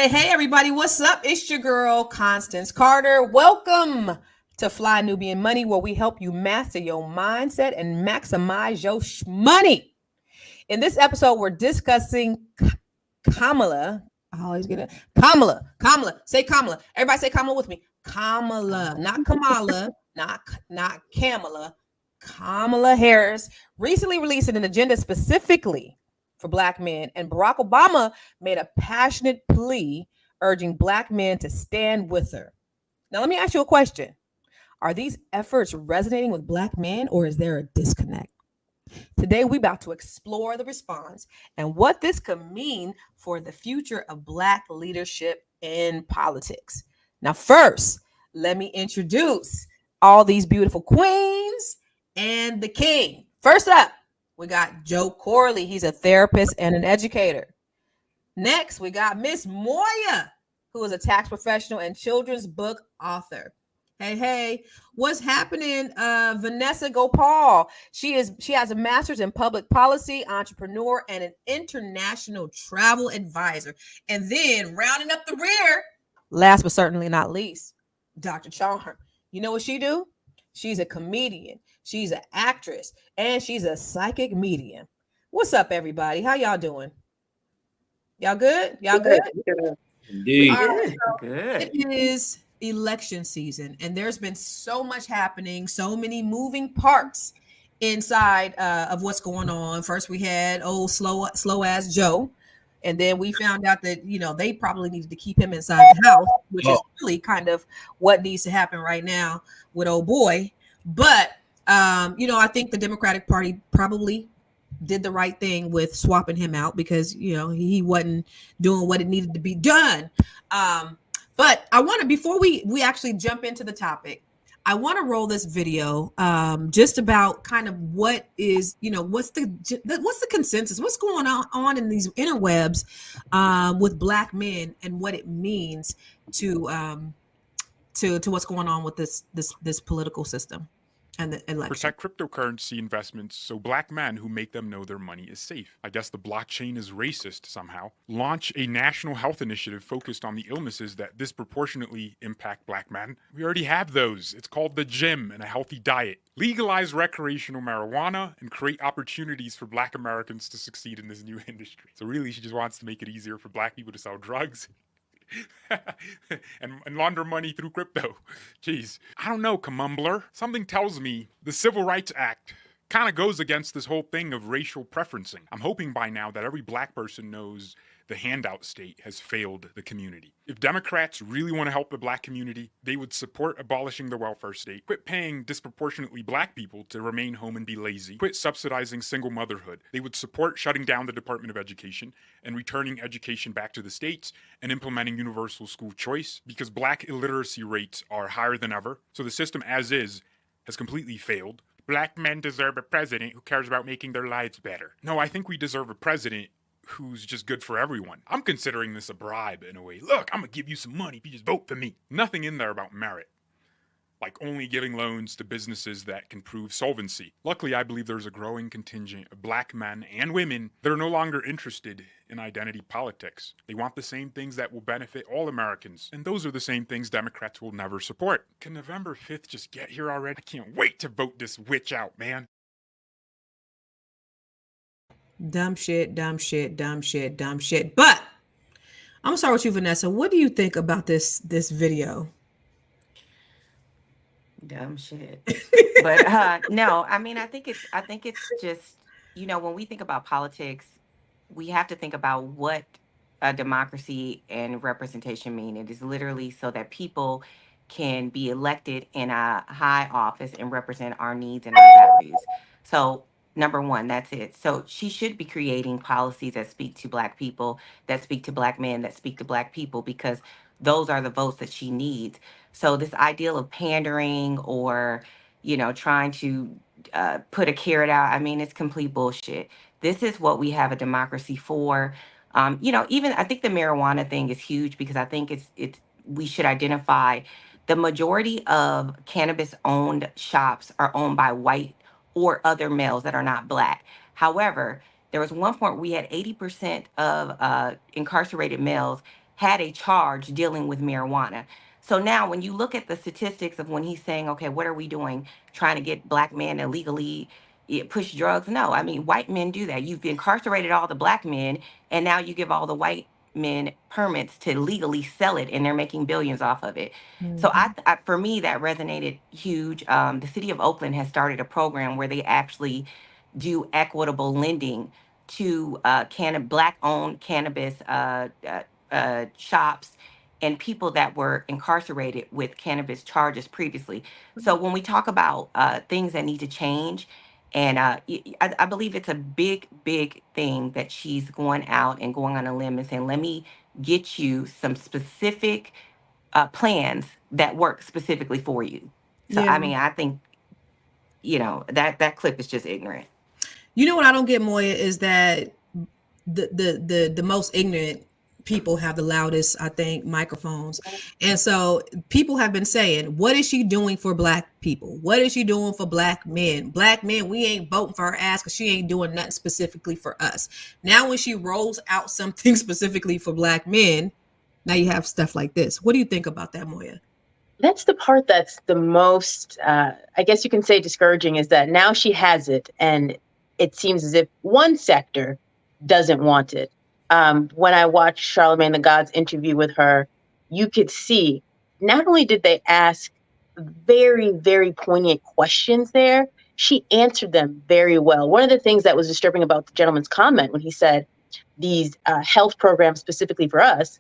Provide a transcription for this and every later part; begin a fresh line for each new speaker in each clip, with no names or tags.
Hey, everybody, what's up? It's your girl, Constance Carter. Welcome to Fly Nubian Money, where we help you master your mindset and maximize your money. In this episode, we're discussing Kamala. I always get it. Kamala. Say Kamala. Everybody say Kamala with me. Kamala, not Kamala, not Kamala. Kamala Harris recently released an agenda specifically for Black men, and Barack Obama made a passionate plea urging Black men to stand with her. Now, let me ask you a question. Are these efforts resonating with Black men, or is there a disconnect? Today, we're about to explore the response and what this could mean for the future of Black leadership in politics. Now, first, let me introduce all these beautiful queens and the king. First up, we got Joe Corley. He's a therapist and an educator. Next, we got Miss Moya, who is a tax professional and children's book author. Hey, what's happening? Vanessa Gopal. She has a master's in public policy, entrepreneur, and an international travel advisor. And then rounding up the rear, last but certainly not least, Dr. Charm. You know what she do? She's a comedian, she's an actress, and she's a psychic medium. What's up, everybody? How y'all doing? Y'all good? Y'all good?
Indeed.
Good. It is election season, and there's been so much happening, so many moving parts inside of what's going on. First, we had old slow ass Joe, and then we found out that they probably needed to keep him inside the house, which is really kind of what needs to happen right now with old boy. But I think the Democratic Party probably did the right thing with swapping him out because he wasn't doing what it needed to be done. But I want to, before we actually jump into the topic, I want to roll this video just about kind of what is, what's the consensus, what's going on in these interwebs with Black men and what it means to what's going on with this political system and the election.
Protect cryptocurrency investments so Black men who make them know their money is safe. I guess the blockchain is racist somehow. Launch a national health initiative focused on the illnesses that disproportionately impact Black men. We already have those. It's called the gym and a healthy diet. Legalize recreational marijuana and create opportunities for Black Americans to succeed in this new industry. So really, she just wants to make it easier for Black people to sell drugs. and launder money through crypto. Jeez. I don't know, Kamumbler. Something tells me the Civil Rights Act kind of goes against this whole thing of racial preferencing. I'm hoping by now that every Black person knows the handout state has failed the community. If Democrats really want to help the Black community, they would support abolishing the welfare state, quit paying disproportionately Black people to remain home and be lazy, quit subsidizing single motherhood. They would support shutting down the Department of Education and returning education back to the states and implementing universal school choice because Black illiteracy rates are higher than ever. So the system as is has completely failed. Black men deserve a president who cares about making their lives better. No, I think we deserve a president who's just good for everyone. I'm considering this a bribe in a way. Look, I'm gonna give you some money if you just vote for me. Nothing in there about merit. Like only giving loans to businesses that can prove solvency. Luckily, I believe there's a growing contingent of Black men and women that are no longer interested in identity politics. They want the same things that will benefit all Americans, and those are the same things Democrats will never support. Can November 5th just get here already? I can't wait to vote this witch out, man.
Dumb shit. But I'm gonna start with you, Vanessa. What do you think about this video?
Dumb shit. But no, I mean, I think it's just, when we think about politics, we have to think about what a democracy and representation mean. It is literally so that people can be elected in a high office and represent our needs and our values. So number one, that's it. So she should be creating policies that speak to Black people, that speak to Black men, that speak to Black people, because those are the votes that she needs. So this ideal of pandering or, trying to put a carrot out, I mean, it's complete bullshit. This is what we have a democracy for. Even I think the marijuana thing is huge because I think it's we should identify the majority of cannabis owned shops are owned by white or other males that are not Black. However, there was one point we had 80% of incarcerated males had a charge dealing with marijuana. So now when you look at the statistics of when he's saying, okay, what are we doing trying to get black men to legally push drugs? No, I mean, white men do that. You've incarcerated all the black men, and now you give all the white men permits to legally sell it, and they're making billions off of it. So for me, that resonated huge. The city of Oakland has started a program where they actually do equitable lending to black-owned cannabis shops and people that were incarcerated with cannabis charges previously. So when we talk about things that need to change, and I believe it's a big, big thing that she's going out and going on a limb and saying, let me get you some specific plans that work specifically for you. So,
Yeah.
I mean, I think, that clip is just ignorant.
You know what I don't get, Moya, is that the most ignorant people have the loudest, I think, microphones. And so people have been saying, what is she doing for black people? What is she doing for black men? Black men, we ain't voting for her ass because she ain't doing nothing specifically for us. Now when she rolls out something specifically for black men, now you have stuff like this. What do you think about that, Moya?
That's the part that's the most, I guess you can say, discouraging, is that now she has it, and it seems as if one sector doesn't want it. When I watched Charlemagne the God's interview with her, you could see not only did they ask very, very poignant questions there, she answered them very well. One of the things that was disturbing about the gentleman's comment when he said these health programs specifically for us,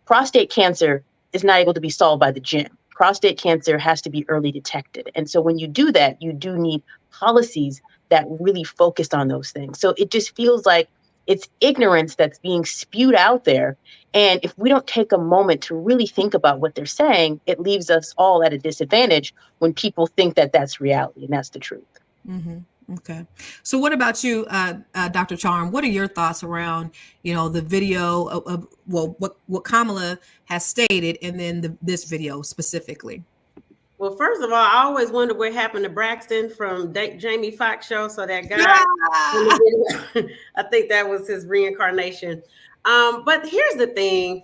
prostate cancer is not able to be solved by the gym. Prostate cancer has to be early detected. And so when you do that, you do need policies that really focus on those things. So it just feels like it's ignorance that's being spewed out there. And if we don't take a moment to really think about what they're saying, it leaves us all at a disadvantage when people think that that's reality, and that's the truth.
Mm-hmm. Okay. So what about you, Dr. Charm? What are your thoughts around, the video of what Kamala has stated, and then this video specifically?
Well, first of all, I always wonder what happened to Braxton from Jamie Foxx show. So that guy, I think that was his reincarnation. But here's the thing: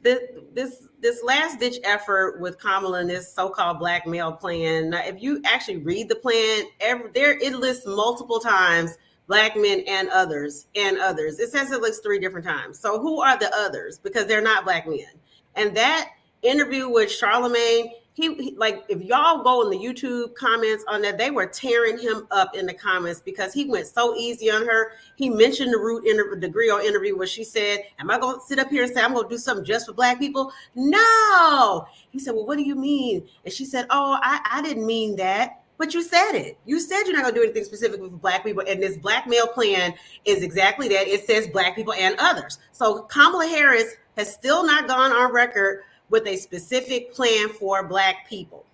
this last ditch effort with Kamala and this so-called blackmail plan. Now, if you actually read the plan, it lists multiple times black men and others. It says it lists 3 different times. So who are the others? Because they're not black men. And that interview with Charlemagne, he like, if y'all go in the YouTube comments on that, they were tearing him up in the comments because he went so easy on her. He mentioned the Griot interview where she said, am I going to sit up here and say I'm going to do something just for black people? No. He said, well, what do you mean? And she said, oh, I didn't mean that. But you said it. You said you're not going to do anything specifically for black people. And this blackmail plan is exactly that. It says black people and others. So Kamala Harris has still not gone on record with a specific plan for black people.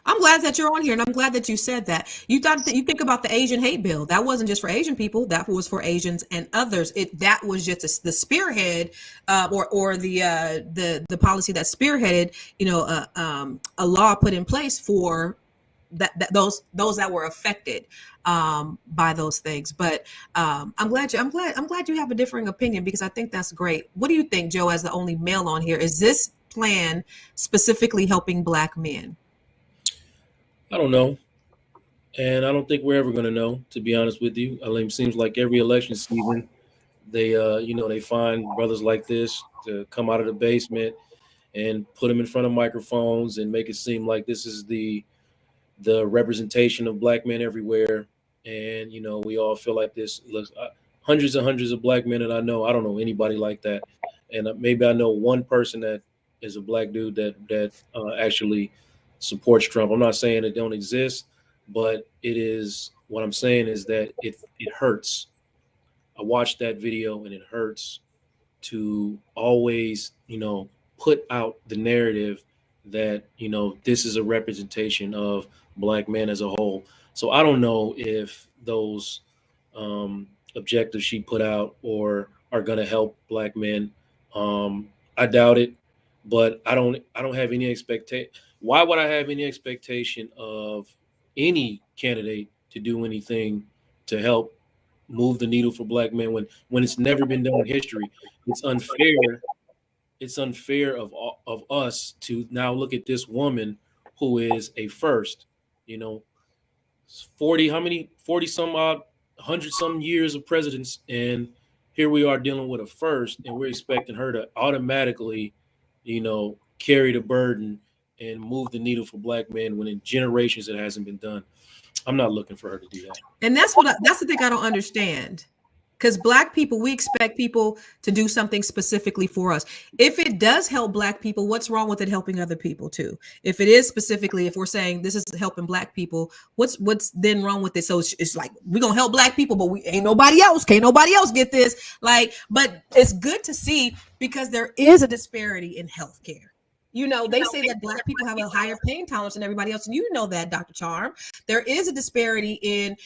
I'm glad that you're on here, and I'm glad that you said that. You think about the Asian hate bill. That wasn't just for Asian people. That was for Asians and others. That was just the spearhead, or the policy that spearheaded, a law put in place for those that were affected by those things. But I'm glad you have a differing opinion, because I think that's great. What do you think, Joe, as the only male on here? Is this plan specifically helping black men?
I don't know. And I don't think we're ever going to know, to be honest with you. I mean, it seems like every election season, they find brothers like this to come out of the basement and put them in front of microphones and make it seem like this is the representation of black men everywhere. And, we all feel like this. Hundreds and hundreds of black men that I don't know anybody like that. And maybe I know one person that is a black dude that actually supports Trump. I'm not saying it don't exist, but it is, what I'm saying is that it hurts. I watched that video and it hurts to always, put out the narrative that, this is a representation of black men as a whole. So I don't know if those objectives she put out or are going to help black men. I doubt it, but I don't have any expectation. Why would I have any expectation of any candidate to do anything to help move the needle for black men when it's never been done in history? It's unfair it's unfair of us to now look at this woman who is a first, 40 some odd, 100 some years of presidents. And here we are dealing with a first, and we're expecting her to automatically, carry the burden and move the needle for Black men when in generations it hasn't been done. I'm not looking for her to do that.
And that's the thing I don't understand. Because Black people, we expect people to do something specifically for us. If it does help Black people, what's wrong with it helping other people too? If it is specifically, if we're saying this is helping Black people, what's then wrong with it? So it's like, we're going to help Black people, but can't nobody else get this. But it's good to see, because there is a disparity in healthcare. They say that Black people have a higher pain tolerance than everybody else. And you know that, Dr. Charm. There is a disparity in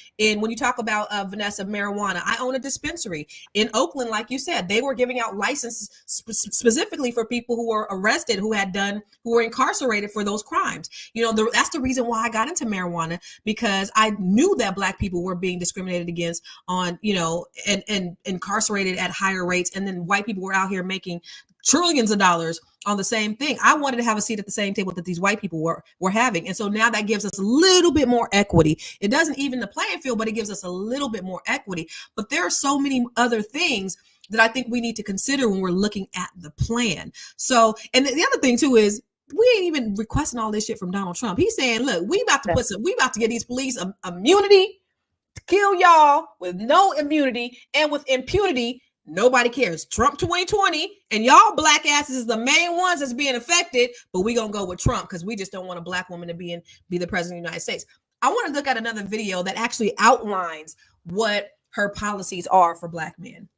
when you talk about, Vanessa, marijuana. I own a dispensary in Oakland. Like you said, they were giving out licenses specifically for people who were arrested, who were incarcerated for those crimes. That's the reason why I got into marijuana, because I knew that Black people were being discriminated against and incarcerated at higher rates. And then white people were out here making trillions of dollars on the same thing. I wanted to have a seat at the same table that these white people were having. And so now that gives us a little bit more equity. It doesn't even the playing field, but it gives us a little bit more equity. But there are so many other things that I think we need to consider when we're looking at the plan. So, and the other thing too is, we ain't even requesting all this shit from Donald Trump. He's saying, look, we about to get these police immunity to kill y'all with no immunity, and with impunity, nobody cares. Trump 2020, and y'all Black asses is the main ones that's being affected, but we gonna go with Trump because we just don't want a Black woman to be the president of the United States. I want to look at another video that actually outlines what her policies are for Black men.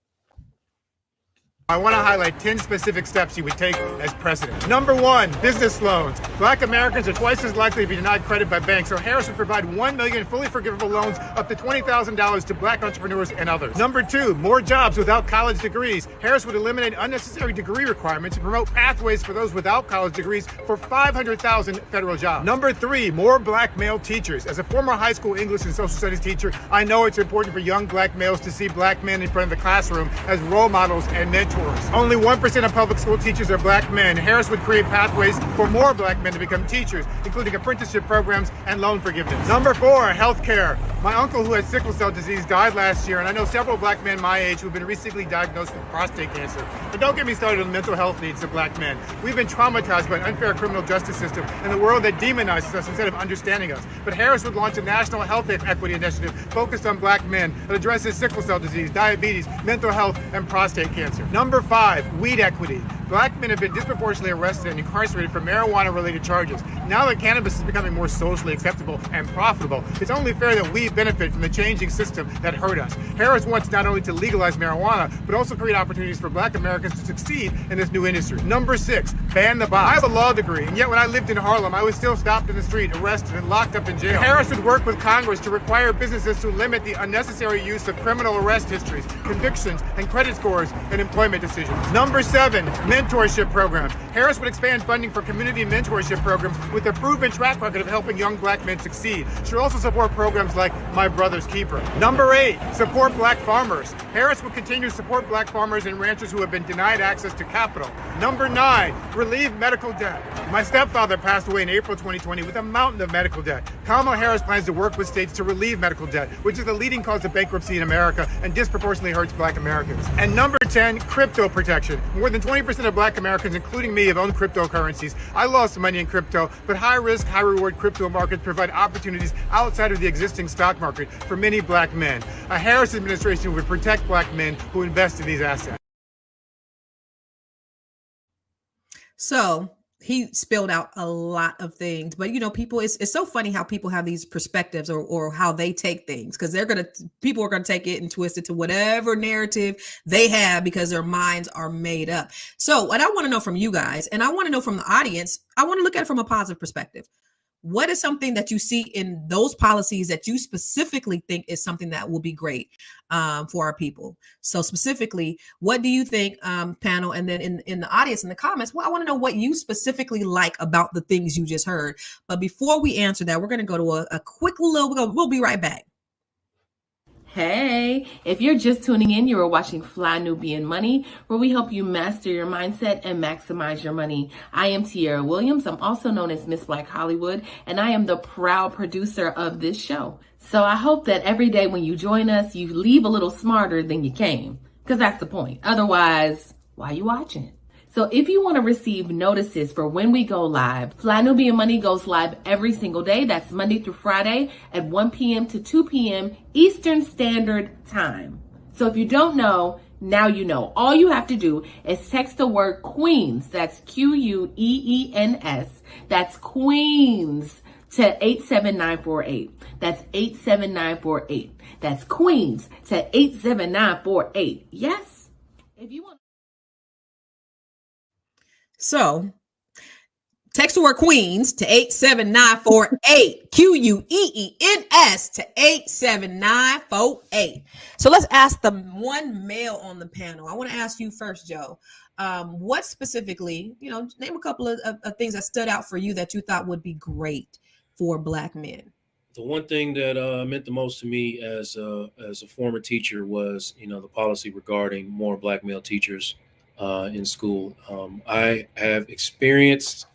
I want to highlight 10 specific steps he would take as president. Number 1, business loans. Black Americans are twice as likely to be denied credit by banks, so Harris would provide 1 million fully forgivable loans up to $20,000 to Black entrepreneurs and others. Number 2, more jobs without college degrees. Harris would eliminate unnecessary degree requirements and promote pathways for those without college degrees for 500,000 federal jobs. Number 3, more Black male teachers. As a former high school English and social studies teacher, I know it's important for young Black males to see Black men in front of the classroom as role models and mentors. Only 1% of public school teachers are Black men. Harris would create pathways for more Black men to become teachers, including apprenticeship programs and loan forgiveness. Number 4, healthcare. My uncle, who had sickle cell disease, died last year, and I know several Black men my age who have been recently diagnosed with prostate cancer. But don't get me started on the mental health needs of Black men. We've been traumatized by an unfair criminal justice system and the world that demonizes us instead of understanding us. But Harris would launch a national health equity initiative focused on Black men that addresses sickle cell disease, diabetes, mental health, and prostate cancer. Number 5, weed equity. Black men have been disproportionately arrested and incarcerated for marijuana-related charges. Now that cannabis is becoming more socially acceptable and profitable, it's only fair that we benefit from the changing system that hurt us. Harris wants not only to legalize marijuana, but also create opportunities for Black Americans to succeed in this new industry. Number 6, ban the box. I have a law degree, and yet when I lived in Harlem, I was still stopped in the street, arrested, and locked up in jail. Harris would work with Congress to require businesses to limit the unnecessary use of criminal arrest histories, convictions, and credit scores in employment decisions. Number 7, mentorship programs. Harris would expand funding for community mentorship programs with a proven track record of helping young Black men succeed. She would also support programs like My Brother's Keeper. Number 8, support Black farmers. Harris will continue to support Black farmers and ranchers who have been denied access to capital. Number 9, relieve medical debt. My stepfather passed away in April 2020 with a mountain of medical debt. Kamala Harris plans to work with states to relieve medical debt, which is the leading cause of bankruptcy in America and disproportionately hurts Black Americans. And number 10, crypto protection. More than 20% of Black Americans, including me, have owned cryptocurrencies. I lost money in crypto, but high risk, high reward crypto markets provide opportunities outside of the existing stock market for many Black men. A Harris administration would protect Black men who invest in these assets.
So he spilled out a lot of things, but people, it's so funny how people have these perspectives or how they take things, because people are going to take it and twist it to whatever narrative they have because their minds are made up. So what I want to know from you guys, and I want to know from the audience, I want to look at it from a positive perspective. What is something that you see in those policies that you specifically think is something that will be great for our people? So specifically, what do you think, panel? And then in the audience, in the comments, well, I want to know what you specifically like about the things you just heard. But before we answer that, we're going to go to a quick we'll be right back.
Hey, if you're just tuning in, you are watching Fly Nubian Money, where we help you master your mindset and maximize your money. I am Tiara Williams. I'm also known as Miss Black Hollywood, and I am the proud producer of this show. So I hope that every day when you join us, you leave a little smarter than you came, because that's the point. Otherwise, why are you watching? So if you want to receive notices for when we go live, Fly Nubian Money goes live every single day. That's Monday through Friday at 1 p.m. to 2 p.m. Eastern Standard Time. So if you don't know, now you know. All you have to do is text the word Queens. That's Queens. That's Queens to 87948. That's 87948. That's Queens to 87948. Yes? If you want.
So text the word Queens to 87948, Queens to 87948. So let's ask the one male on the panel. I want to ask you first, Joe. What specifically, name a couple of things that stood out for you that you thought would be great for Black men.
The one thing that meant the most to me as a former teacher was, the policy regarding more Black male teachers in school. I have experienced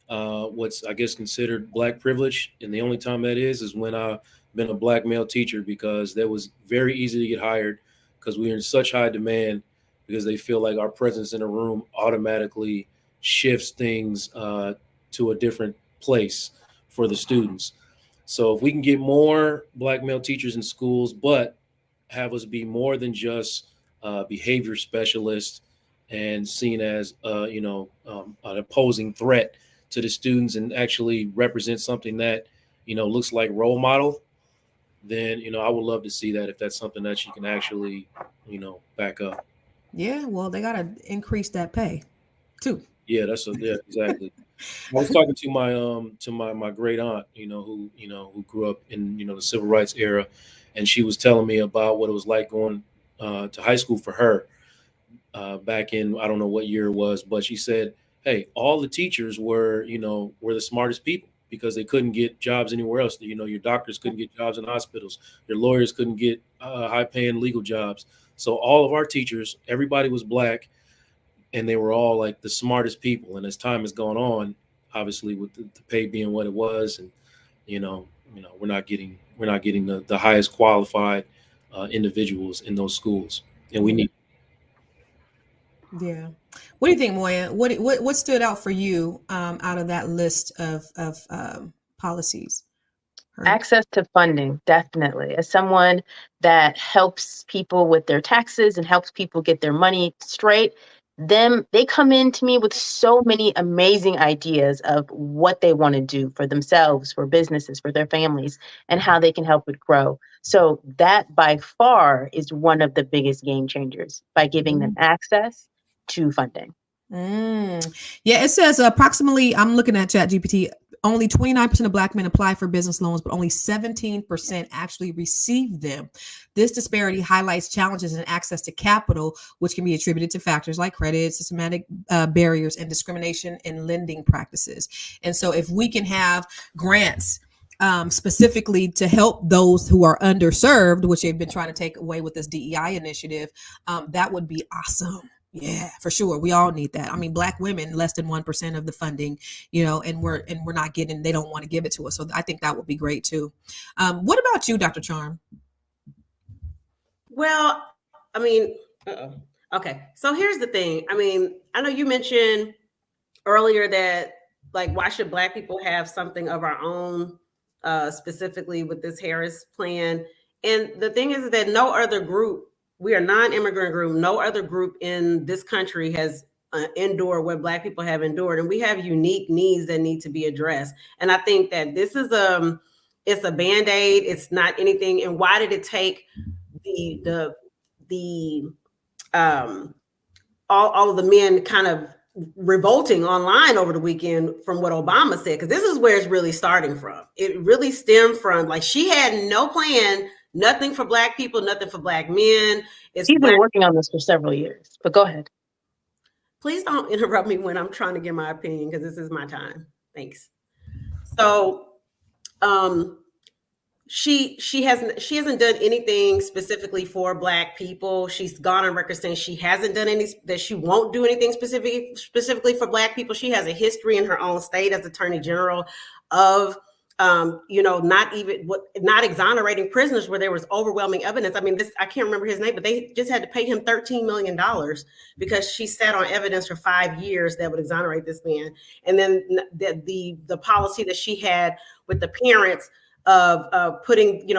what's, I guess, considered Black privilege. And the only time that is when I've been a Black male teacher, because that was very easy to get hired because we were in such high demand, because they feel like our presence in a room automatically shifts things to a different place for the students. So if we can get more Black male teachers in schools, but have us be more than just behavior specialists and seen as, an opposing threat to the students, and actually represent something that, looks like role model, then, I would love to see that, if that's something that she can actually, back up.
Yeah, well, they got to increase that pay too.
Yeah, exactly. I was talking to my great aunt, who grew up in, the civil rights era, and she was telling me about what it was like going to high school for her. Back in, I don't know what year it was, but she said, hey, all the teachers were the smartest people, because they couldn't get jobs anywhere else. Your doctors couldn't get jobs in hospitals. Your lawyers couldn't get high paying legal jobs. So all of our teachers, everybody was Black, and they were all like the smartest people. And as time has gone on, obviously with the pay being what it was, and, we're not getting the highest qualified individuals in those schools, and we need.
Yeah. What do you think, Moya? What stood out for you out of that list of policies?
Access to funding, definitely. As someone that helps people with their taxes and helps people get their money straight, they come in to me with so many amazing ideas of what they want to do for themselves, for businesses, for their families, and how they can help it grow. So that by far is one of the biggest game changers, by giving them access to funding.
Yeah, it says approximately, I'm looking at ChatGPT, only 29% of Black men apply for business loans, but only 17% actually receive them. This disparity highlights challenges in access to capital, which can be attributed to factors like credit, systematic barriers, and discrimination in lending practices. And so if we can have grants specifically to help those who are underserved, which they've been trying to take away with this DEI initiative, that would be awesome. Yeah, for sure. We all need that. I mean, Black women, less than 1% of the funding, and we're not getting, they don't want to give it to us. So I think that would be great too. What about you, Dr. Charm?
Well, I mean, okay. So here's the thing. I mean, I know you mentioned earlier that, like, why should Black people have something of our own, specifically with this Harris plan? And the thing is that no other group, we are non-immigrant group, no other group in this country has endured what Black people have endured. And we have unique needs that need to be addressed. And I think that this is it's a Band-Aid. It's not anything. And why did it take all of the men kind of revolting online over the weekend from what Obama said? Because this is where it's really starting from. It really stemmed from, like, she had no plan. Nothing for Black people, nothing for Black men.
She's been working on this for several years, but go ahead.
Please don't interrupt me when I'm trying to give my opinion, because this is my time. Thanks. So she hasn't done anything specifically for Black people. She's gone on record saying she hasn't done that she won't do anything specifically for Black people. She has a history in her own state as Attorney General of not exonerating prisoners where there was overwhelming evidence. I mean, I can't remember his name, but they just had to pay him $13 million because she sat on evidence for 5 years that would exonerate this man. And then the policy that she had with the parents of putting,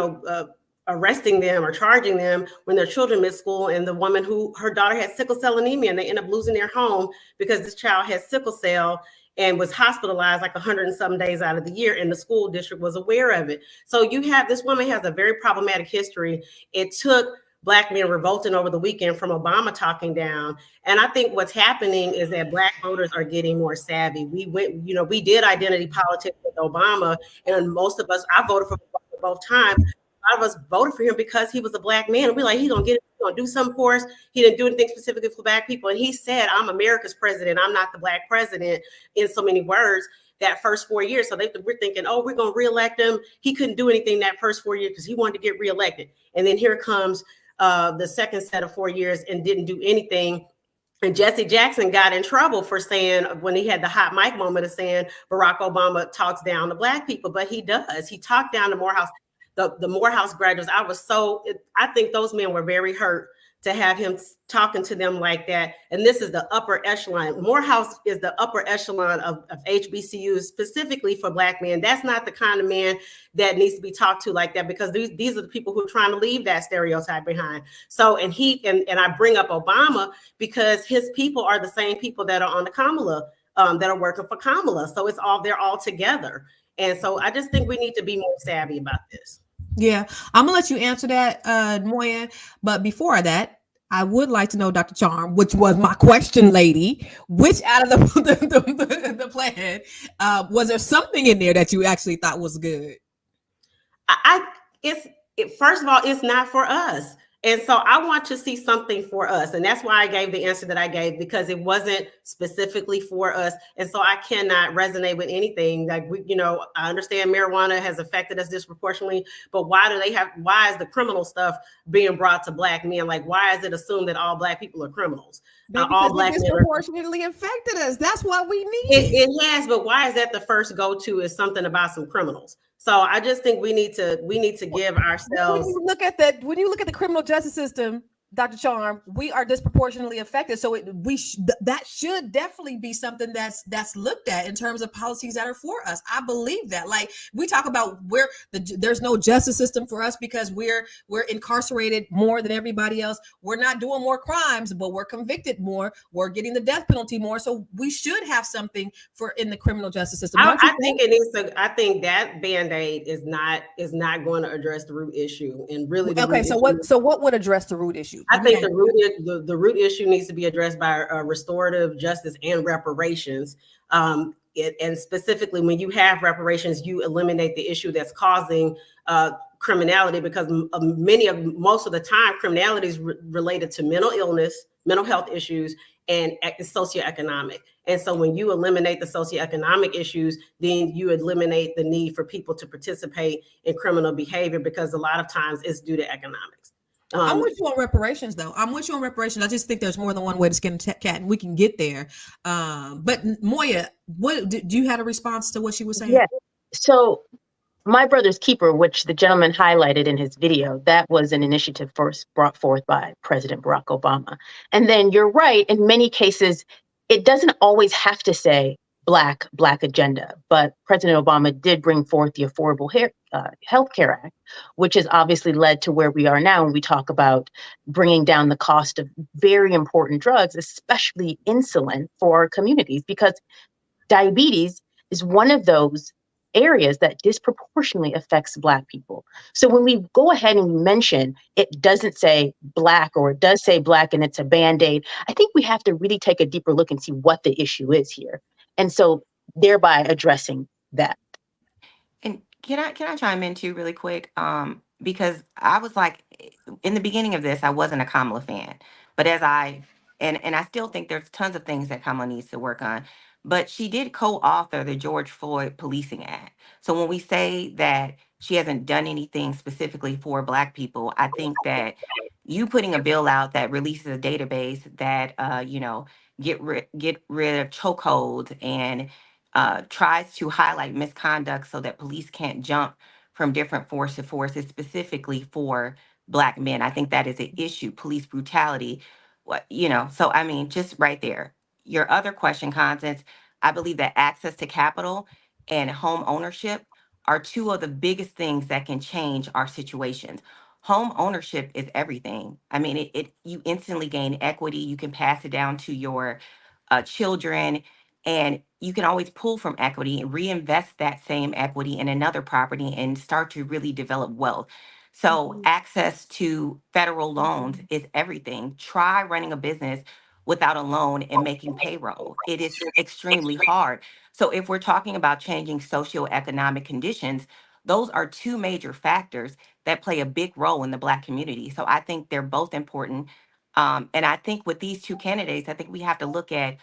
arresting them or charging them when their children miss school, and the woman who her daughter had sickle cell anemia and they end up losing their home because this child had sickle cell and was hospitalized like 100 and some days out of the year, and the school district was aware of it. So this woman has a very problematic history. It took Black men revolting over the weekend from Obama talking down. And I think what's happening is that Black voters are getting more savvy. We did identity politics with Obama, and most of us, I voted for both times. A lot of us voted for him because he was a Black man. And we're like, he's gonna do something for us. He didn't do anything specifically for Black people. And he said, I'm America's president. I'm not the Black president, in so many words, that first 4 years. So we're thinking, oh, we're gonna reelect him. He couldn't do anything that first 4 years because he wanted to get reelected. And then here comes the second set of 4 years and didn't do anything. And Jesse Jackson got in trouble for saying, when he had the hot mic moment of saying Barack Obama talks down to Black people, but he does. He talked down to Morehouse. The Morehouse graduates, I think those men were very hurt to have him talking to them like that. And this is the upper echelon. Morehouse is the upper echelon of HBCUs specifically for Black men. That's not the kind of man that needs to be talked to like that, because these are the people who are trying to leave that stereotype behind. So, and I bring up Obama because his people are the same people that are on the Kamala, that are working for Kamala. So they're all together. And so I just think we need to be more savvy about this.
Yeah, I'm gonna let you answer that, Moya. But before that, I would like to know, Dr. Charm, which was my question, lady. Which out of the plan was there something in there that you actually thought was good?
First of all, it's not for us. And so I want to see something for us. And that's why I gave the answer that I gave, because it wasn't specifically for us. And so I cannot resonate with anything. Like, I understand marijuana has affected us disproportionately, but why is the criminal stuff being brought to Black men? Like, why is it assumed that all Black people are criminals?
All Black men disproportionately affected us. That's what we need.
It has, but why is that the first go-to is something about some criminals? So I just think we need to give ourselves.
When you look at the criminal justice system, Dr. Charm, we are disproportionately affected. So that should definitely be something that's looked at in terms of policies that are for us. I believe that. Like, we talk about where there's no justice system for us because we're incarcerated more than everybody else. We're not doing more crimes, but we're convicted more. We're getting the death penalty more. So we should have something in the criminal justice system.
I think that Band-Aid is not going to address the root issue. And really,
so what would address the root issue?
I think the root issue needs to be addressed by restorative justice and reparations. And specifically, when you have reparations, you eliminate the issue that's causing criminality, because most of the time, criminality is related to mental illness, mental health issues, and socioeconomic. And so when you eliminate the socioeconomic issues, then you eliminate the need for people to participate in criminal behavior, because a lot of times it's due to economics.
I'm with you on reparations, though. I just think there's more than one way to skin a cat, and we can get there. But Moya, do you have a response to what she was saying?
Yeah. So My Brother's Keeper, which the gentleman highlighted in his video, that was an initiative first brought forth by President Barack Obama. And then you're right, in many cases, it doesn't always have to say Black agenda, but President Obama did bring forth the Affordable Health Care Act, which has obviously led to where we are now when we talk about bringing down the cost of very important drugs, especially insulin, for our communities, because diabetes is one of those areas that disproportionately affects Black people. So when we go ahead and mention it doesn't say Black, or it does say Black and it's a Band-Aid, I think we have to really take a deeper look and see what the issue is here. And so thereby addressing that.
And can I chime in too really quick? Because I was like, in the beginning of this, I wasn't a Kamala fan, but and I still think there's tons of things that Kamala needs to work on. But she did co-author the George Floyd Policing Act. So when we say that she hasn't done anything specifically for Black people. I think that you putting a bill out that releases a database that get rid of chokeholds and tries to highlight misconduct so that police can't jump from different force to force is specifically for Black men. I think that is an issue. Police brutality, so I mean, just right there. Your other question, Constance, I believe that access to capital and home ownership are two of the biggest things that can change our situations. Home ownership is everything. I mean, it you instantly gain equity. You can pass it down to your children, and you can always pull from equity and reinvest that same equity in another property and start to really develop wealth. So access to federal loans is everything. Try running a business without a loan and making payroll. It is extremely hard. So if we're talking about changing socioeconomic conditions, those are two major factors that play a big role in the Black community. So I think they're both important. And I think with these two candidates, I think we have to look at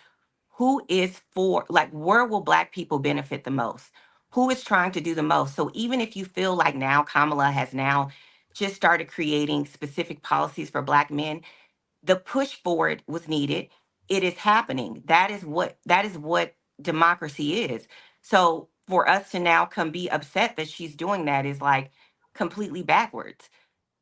who is for, like, where will Black people benefit the most? Who is trying to do the most? So even if you feel like now Kamala has now just started creating specific policies for Black men, the push for it was needed. It is happening. That is what democracy is. So for us to now come be upset that she's doing that is like completely backwards.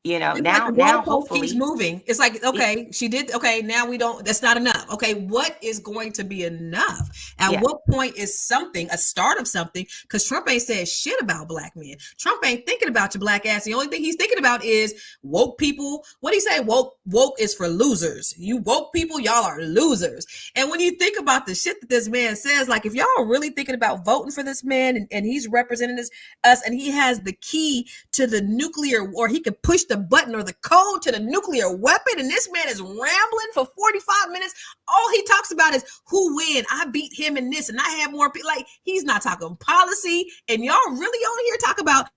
It's like
Now
the
now
goalpost keeps
hopefully
moving. It's like, okay, she did. Okay, now we don't. That's not enough. Okay, what is going to be enough? At
yeah.
what point is something a start of something? Because Trump ain't said shit about Black men. Trump ain't thinking about your Black ass. The only thing he's thinking about is woke people. What do he say? Woke is for losers. You woke people, y'all are losers. And when you think about the shit that this man says, like if y'all are really thinking about voting for this man and he's representing us and he has the key to the nuclear, or he can push the button or the code to the nuclear weapon, and this man is rambling for 45 minutes. All he talks about is who win. I beat him in this and I have more people. Like, he's not talking policy, and y'all really on here talk about.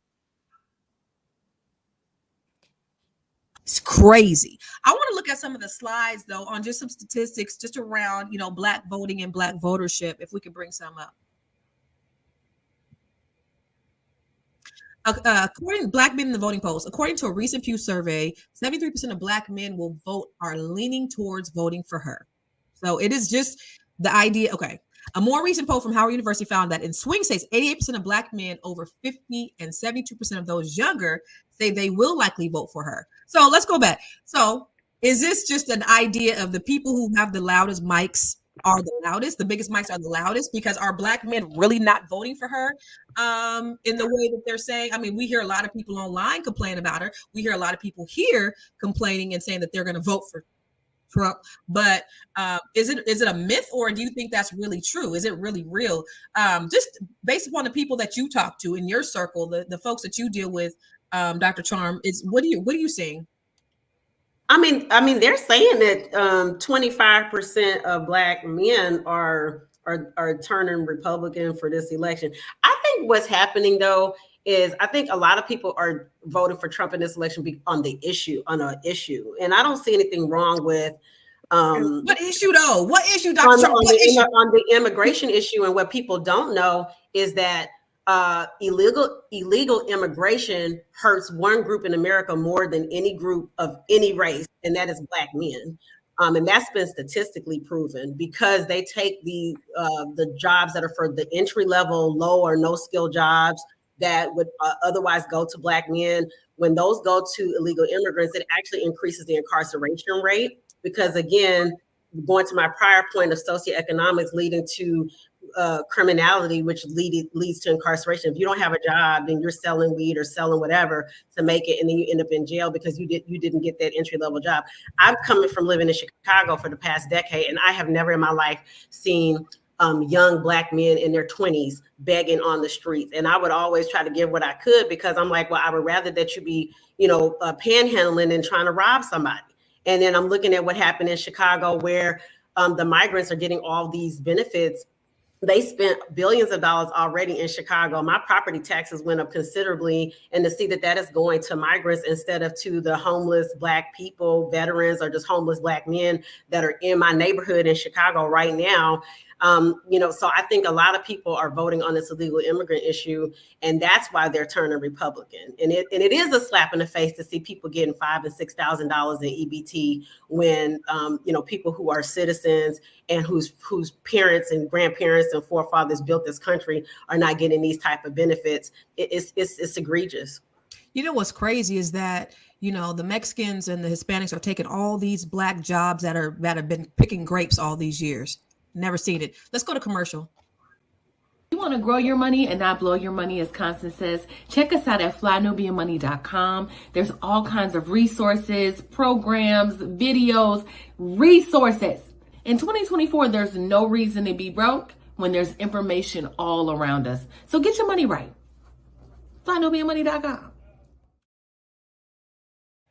It's crazy. I want to look at some of the slides though on just some statistics just around, Black voting and Black votership, if we could bring some up. According to Black men in the voting polls, according to a recent Pew survey, 73% of Black men are leaning towards voting for her. So it is just the idea. Okay. A more recent poll from Howard University found that in swing states, 88% of Black men over 50 and 72% of those younger say they will likely vote for her. So let's go back. So is this just an idea of the people who have the loudest mics are the loudest, the biggest mics are the loudest, because are Black men really not voting for her in the way that they're saying? I mean, we hear a lot of people online complain about her. We hear a lot of people here complaining and saying that they're going to vote for Trump. But is it a myth, or do you think that's really true? Is it really real? Just based upon the people that you talk to in your circle, the folks that you deal with, Dr. Charm, what are you seeing?
I mean, they're saying that 25% of Black men are turning Republican for this election. I think what's happening though is I think a lot of people are voting for Trump in this election on an issue, and I don't see anything wrong with.
What issue though? What issue, Dr. Trump?
On the immigration issue, and what people don't know is that illegal immigration hurts one group in America more than any group of any race, and that is Black men. And that's been statistically proven, because they take the jobs that are for the entry level, low or no skill jobs that would otherwise go to Black men. When those go to illegal immigrants, it actually increases the incarceration rate, because again, going to my prior point of socioeconomics leading to criminality, which leads to incarceration. If you don't have a job, then you're selling weed or selling whatever to make it, and then you end up in jail because you didn't get that entry level job. I'm coming from living in Chicago for the past decade, and I have never in my life seen young Black men in their 20s begging on the streets. And I would always try to give what I could, because I'm like, well, I would rather that you be, panhandling than trying to rob somebody. And then I'm looking at what happened in Chicago, where the migrants are getting all these benefits. They spent billions of dollars already in Chicago. My property taxes went up considerably, and to see that is going to migrants instead of to the homeless Black people, veterans, or just homeless Black men that are in my neighborhood in Chicago right now, So I think a lot of people are voting on this illegal immigrant issue, and that's why they're turning Republican. And it is a slap in the face to see people getting $5,000 and $6,000 in EBT when people who are citizens and whose parents and grandparents and forefathers built this country are not getting these type of benefits. It's egregious.
You know what's crazy is that the Mexicans and the Hispanics are taking all these black jobs that have been picking grapes all these years. Never seen it. Let's go to commercial.
You want to grow your money and not blow your money, as Constance says, check us out at flynubianmoney.com. There's all kinds of resources, programs, videos, resources. In 2024, there's no reason to be broke when there's information all around us. So get your money right. flynubianmoney.com.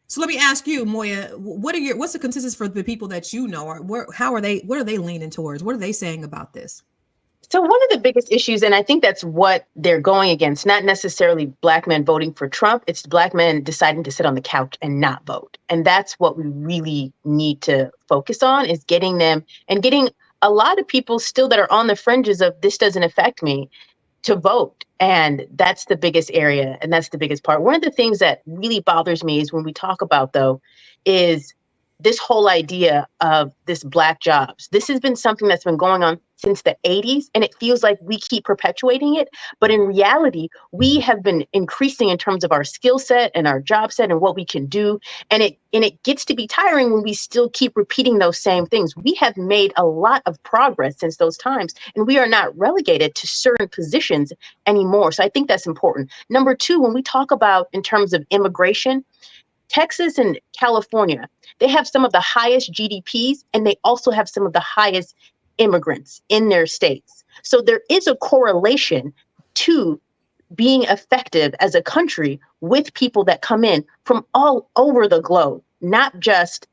So let me ask you, Moya, what's the consensus for the people that or what are they leaning towards? What are they saying about this?
So one of the biggest issues, and I think that's what they're going against, not necessarily black men voting for Trump, it's black men deciding to sit on the couch and not vote. And that's what we really need to focus on, is getting them and getting a lot of people still that are on the fringes of this doesn't affect me to vote. And that's the biggest area. And that's the biggest part. One of the things that really bothers me is when we talk about, though, is this whole idea of this black jobs. This has been something that's been going on since the 80s, and it feels like we keep perpetuating it. But in reality, we have been increasing in terms of our skill set and our job set and what we can do. And it gets to be tiring when we still keep repeating those same things. We have made a lot of progress since those times, and we are not relegated to certain positions anymore. So I think that's important. Number two, when we talk about in terms of immigration, Texas and California, they have some of the highest GDPs, and they also have some of the highest immigrants in their states. So there is a correlation to being effective as a country with people that come in from all over the globe, not just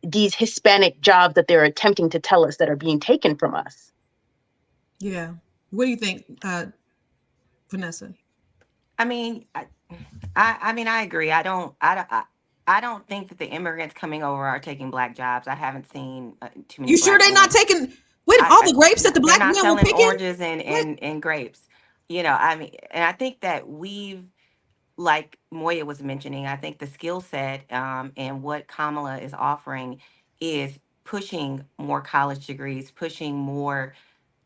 these Hispanic jobs that they're attempting to tell us that are being taken from us.
Yeah. What do you think, Vanessa?
I mean, I agree. I don't think that the immigrants coming over are taking black jobs. I haven't seen too many.
You sure they're not taking all the grapes that the black men were picking?
Oranges and grapes. And I think that like Moya was mentioning, I think the skill set and what Kamala is offering is pushing more college degrees, pushing more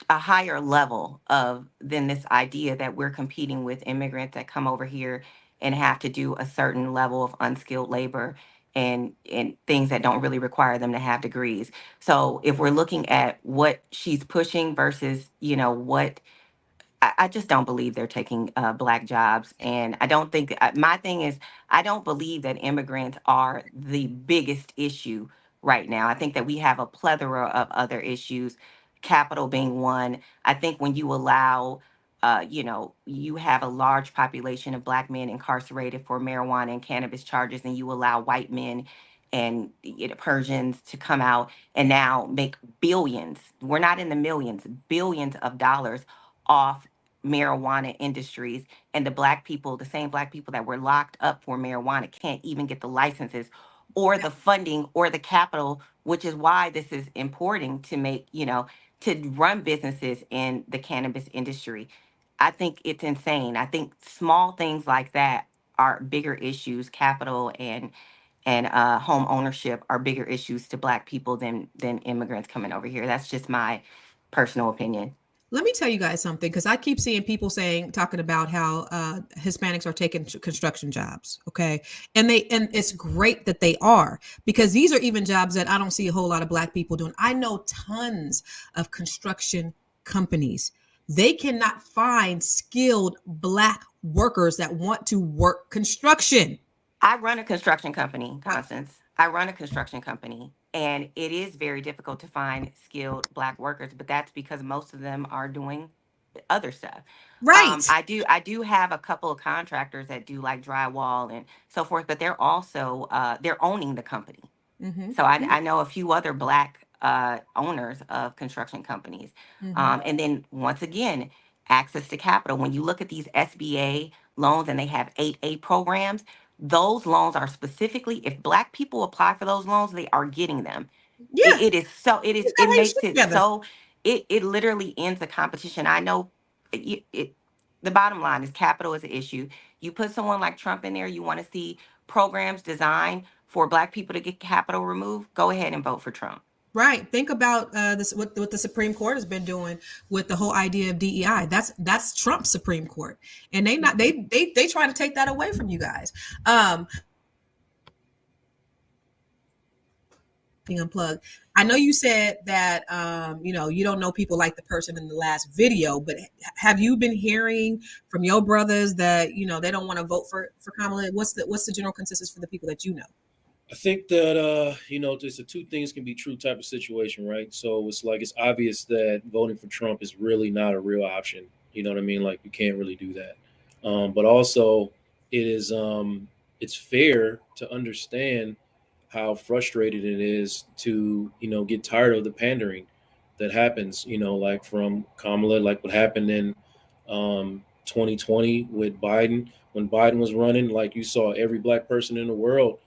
a higher level than this idea that we're competing with immigrants that come over here and have to do a certain level of unskilled labor and things that don't really require them to have degrees. So if we're looking at what she's pushing versus, what I just don't believe they're taking black jobs. And I don't think my thing is, I don't believe that immigrants are the biggest issue right now. I think that we have a plethora of other issues, capital being one. I think when you allow, you have a large population of black men incarcerated for marijuana and cannabis charges, and you allow white men and Persians to come out and now make billions. We're not in the millions, billions of dollars off marijuana industries, and the same black people that were locked up for marijuana can't even get the licenses or the funding or the capital, which is why this is important to make, to run businesses in the cannabis industry. I think it's insane. I think small things like that are bigger issues. Capital and home ownership are bigger issues to black people than immigrants coming over here. That's just my personal opinion.
Let me tell you guys something, because I keep seeing people talking about how Hispanics are taking construction jobs. Okay. And it's great that they are, because these are even jobs that I don't see a whole lot of black people doing. I know tons of construction companies. They cannot find skilled black workers that want to work construction.
I run a construction company, Constance. I run a construction company, and it is very difficult to find skilled black workers, but that's because most of them are doing other stuff.
Right.
I do have a couple of contractors that do like drywall and so forth, but they're also they're owning the company. Mm-hmm. So I know a few other black owners of construction companies. Mm-hmm. And then once again, access to capital. When you look at these SBA loans and they have 8A programs, those loans are specifically, if black people apply for those loans, they are getting them. Yeah. It makes it so it literally ends the competition. I know the bottom line is capital is an issue. You put someone like Trump in there, you want to see programs designed for Black people to get capital removed, go ahead and vote for Trump.
Right. Think about this. What the Supreme Court has been doing with the whole idea of DEI. That's Trump's Supreme Court, and they try to take that away from you guys. Unplugged. I know you said that you don't know people like the person in the last video, but have you been hearing from your brothers that they don't want to vote for Kamala? What's the general consensus for the people that you know?
I think that just the two things can be true type of situation, right? So it's obvious that voting for Trump is really not a real option. You know what I mean? Like, you can't really do that. But also, it's fair to understand how frustrated it is to get tired of the pandering that happens. Like from Kamala, like what happened in 2020 with Biden. When Biden was running, like, you saw every Black person in the world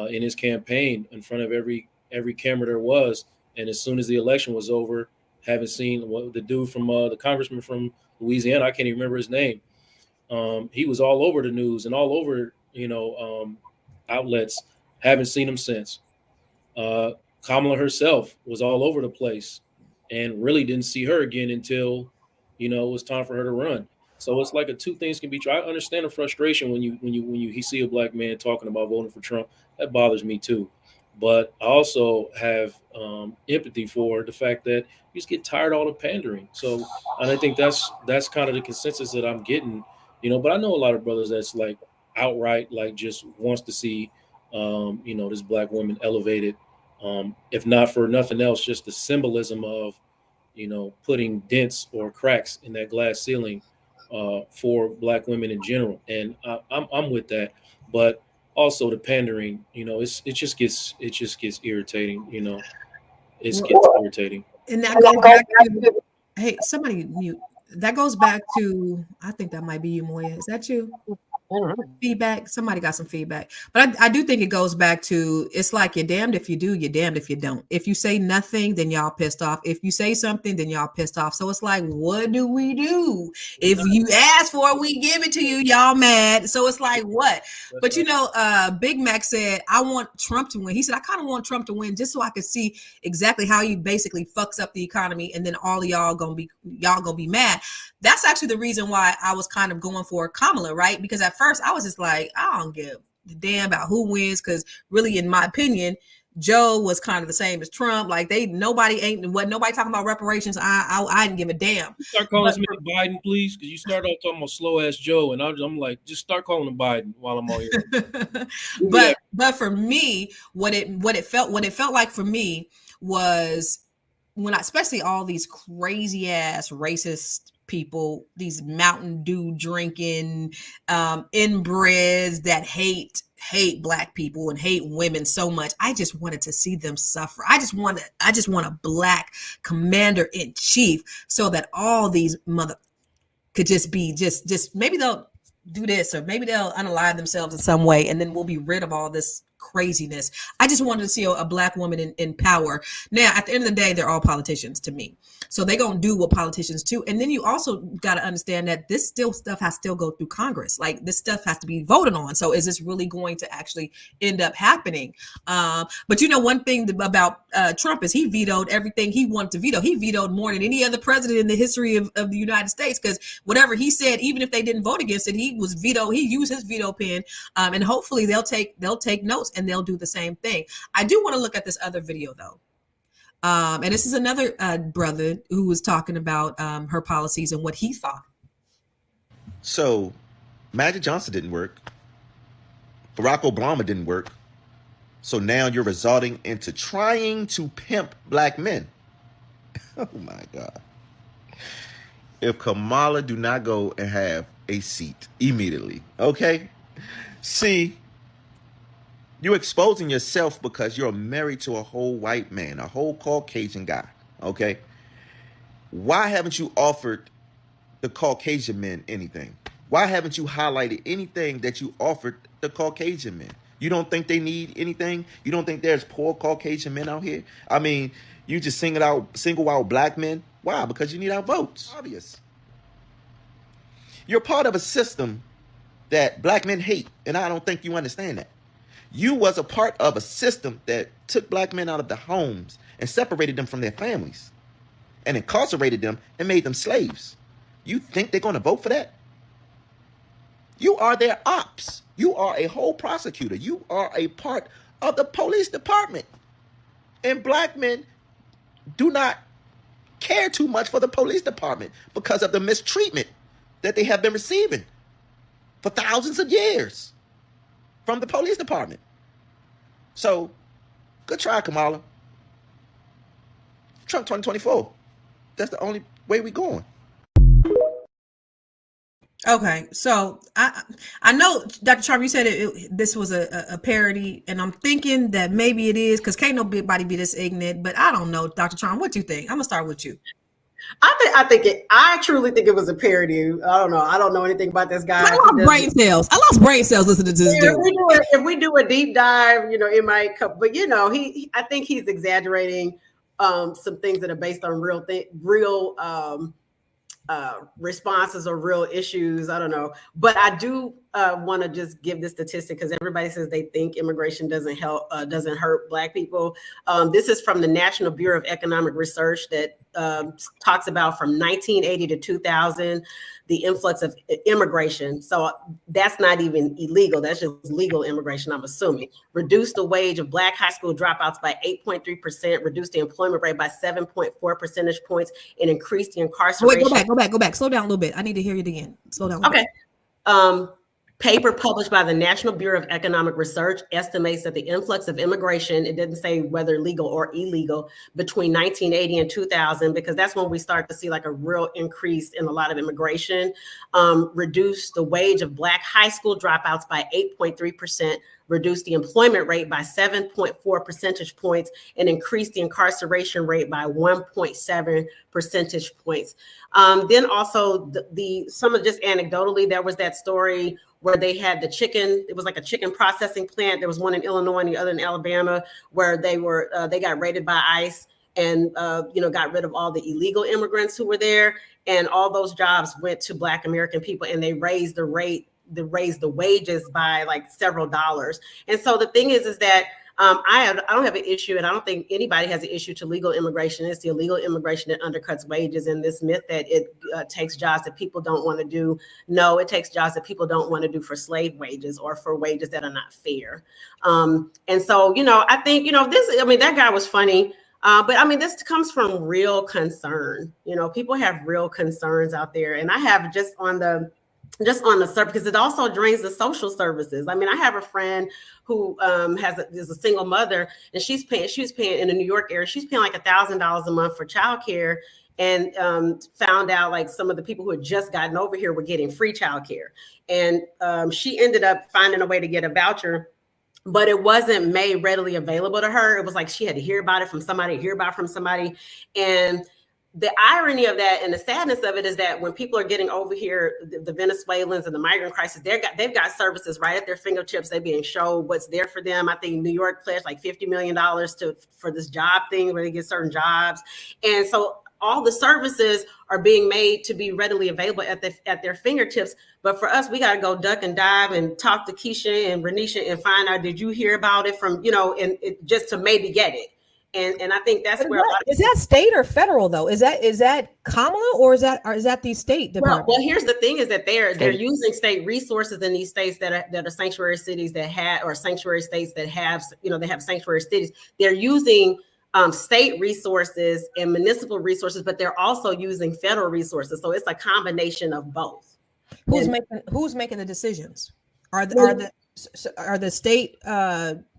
in his campaign in front of every camera there was. And as soon as the election was over, haven't seen the dude from the congressman from Louisiana, I can't even remember his name. He was all over the news and all over, outlets. Haven't seen him since. Kamala herself was all over the place and really didn't see her again until, it was time for her to run. So it's like two things can be true. I understand the frustration when you see a Black man talking about voting for Trump. That bothers me too. But I also have empathy for the fact that you just get tired of all the pandering. So, and I think that's kind of the consensus that I'm getting, but I know a lot of brothers that's like outright, like, just wants to see, this Black woman elevated, if not for nothing else, just the symbolism of, putting dents or cracks in that glass ceiling for Black women in general. And I'm with that, but also the pandering, it just gets irritating, gets irritating.
And that goes back to, hey, somebody mute. That goes back to, I think that might be you, Moya. Is that you? Feedback. Somebody got some feedback, but I do think it goes back to, it's like, you're damned if you do, you're damned if you don't. If you say nothing, then y'all pissed off. If you say something, then y'all pissed off. So it's like, what do we do? If you ask for it, we give it to you, y'all mad. So it's like, what? But Big Mac said, I want Trump to win. He said, I kind of want Trump to win just so I could see exactly how he basically fucks up the economy, and then all of y'all gonna be mad. That's actually the reason why I was kind of going for Kamala, right? Because at first I was just like, I don't give a damn about who wins, because really, in my opinion, Joe was kind of the same as Trump. Like, nobody talking about reparations. I didn't give a damn.
Start calling me Biden, please, because you started off talking about slow ass Joe, and I'm like, just start calling him Biden while I'm on here.
but for me, what it felt like for me was when especially all these crazy ass racist people, these Mountain Dew drinking inbreds that hate Black people and hate women so much. I just wanted to see them suffer. I just want a Black commander in chief, so that all these mother could just be just maybe they'll do this, or maybe they'll unalive themselves in some way, and then we'll be rid of all this craziness. I just wanted to see a Black woman in power. Now, at the end of the day, they're all politicians to me. So they're going to do what politicians do. And then you also got to understand that this stuff has to still go through Congress. Like, this stuff has to be voted on. So is this really going to actually end up happening? But one thing about Trump is he vetoed everything he wanted to veto. He vetoed more than any other president in the history of the United States, because whatever he said, even if they didn't vote against it, he used his veto pen. And hopefully they'll take notes and they'll do the same thing. I do want to look at this other video though. And this is another brother who was talking about her policies and what he thought.
So Magic Johnson didn't work. Barack Obama didn't work. So now you're resorting into trying to pimp Black men. Oh my God. If Kamala do not go and have a seat immediately, okay? See, you're exposing yourself because you're married to a whole white man, a whole Caucasian guy, okay? Why haven't you offered the Caucasian men anything? Why haven't you highlighted anything that you offered the Caucasian men? You don't think they need anything? You don't think there's poor Caucasian men out here? I mean, you just single out black men. Why? Because you need our votes. Obvious. You're part of a system that black men hate, and I don't think you understand that. You was a part of a system that took black men out of their homes and separated them from their families and incarcerated them and made them slaves. You think they're going to vote for that? You are their ops. You are a whole prosecutor. You are a part of the police department. And black men do not care too much for the police department because of the mistreatment that they have been receiving for thousands of years from the police department. So, good try, Kamala. Trump 2024. That's the only way we're going.
Okay, so I know, Dr. Trump, you said this was a parody, and I'm thinking that maybe it is, because can't nobody be this ignorant, but I don't know, Dr. Trump, what you think? I'm gonna start with you.
I truly think it was a parody. I don't know. I don't know anything about this guy.
I lost brain cells. Listening to this dude.
If we do a deep dive, it might come. But I think he's exaggerating some things that are based on real responses or real issues. I don't know, but I do want to just give this statistic because everybody says they think immigration doesn't hurt Black people. This is from the National Bureau of Economic Research that talks about from 1980 to 2000 the influx of immigration. So that's not even illegal. That's just legal immigration, I'm assuming. Reduced the wage of Black high school dropouts by 8.3%, reduced the employment rate by 7.4 percentage points, and increased the incarceration.
Wait, go back. Slow down a little bit. I need to hear it again. Slow down.
Okay. Paper published by the National Bureau of Economic Research estimates that the influx of immigration, it didn't say whether legal or illegal, between 1980 and 2000, because that's when we start to see like a real increase in a lot of immigration, reduced the wage of Black high school dropouts by 8.3%, reduced the employment rate by 7.4 percentage points, and increased the incarceration rate by 1.7 percentage points. Then also some of just anecdotally, there was that story where they had the chicken. It was like a chicken processing plant. There was one in Illinois and the other in Alabama, where they got raided by ICE and got rid of all the illegal immigrants who were there, and all those jobs went to Black American people, and they raised the wages by like several dollars. And so the thing is that I don't have an issue, and I don't think anybody has an issue to legal immigration. It's the illegal immigration that undercuts wages, and this myth that it takes jobs that people don't want to do. No, it takes jobs that people don't want to do for slave wages or for wages that are not fair. And so, I think, that guy was funny. But this comes from real concern. People have real concerns out there, and I have just on the surface, because it also drains the social services. I have a friend who is a single mother, and she was paying in the New York area, she's paying like $1,000 a month for childcare, and found out like some of the people who had just gotten over here were getting free childcare. And she ended up finding a way to get a voucher, but it wasn't made readily available to her. It was like she had to hear about it from somebody, And the irony of that and the sadness of it is that when people are getting over here, the Venezuelans and the migrant crisis, they've got services right at their fingertips. They're being shown what's there for them. I think New York pledged like $50 million for this job thing where they get certain jobs. And so all the services are being made to be readily available at their fingertips. But for us, we got to go duck and dive and talk to Keisha and Renisha and find out, did you hear about it from, and just to maybe get it. And I think that's where
is that state or federal though? Is that Kamala or is that the state department?
Well, here's the thing: is that they're using state resources in these states that are sanctuary cities that have, or sanctuary states that have, they have sanctuary cities. They're using state resources and municipal resources, but they're also using federal resources. So it's a combination of both.
Who's making the decisions? Are the state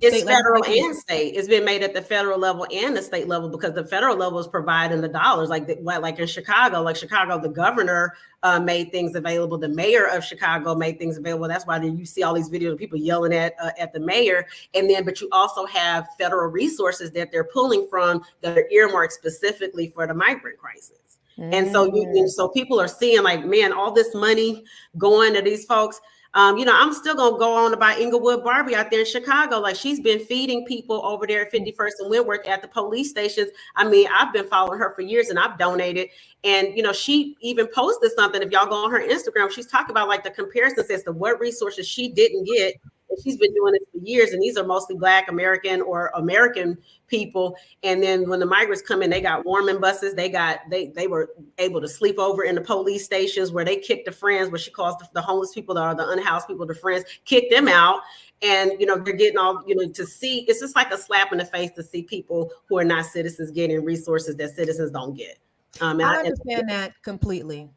it's federal and state. It's been made at the federal level and the state level, because the federal level is providing the dollars, like in Chicago, the governor made things available. The mayor of Chicago made things available. That's why you see all these videos of people yelling at the mayor. But you also have federal resources that they're pulling from that are earmarked specifically for the migrant crisis. And so so people are seeing like, man, all this money going to these folks. I'm still gonna go on about Inglewood Barbie out there in Chicago. Like, she's been feeding people over there at 51st and Wentworth at the police stations. I mean, I've been following her for years and I've donated. And she even posted something. If y'all go on her Instagram, she's talking about like the comparisons as to what resources she didn't get. And she's been doing it for years. And these are mostly Black American or American people. And then when the migrants come in, they got warming buses. They were able to sleep over in the police stations where they kicked the friends, what she calls the homeless people or the unhoused people, the friends, kick them out. And, they're getting all, to see, it's just like a slap in the face to see people who are not citizens getting resources that citizens don't get.
I understand that completely.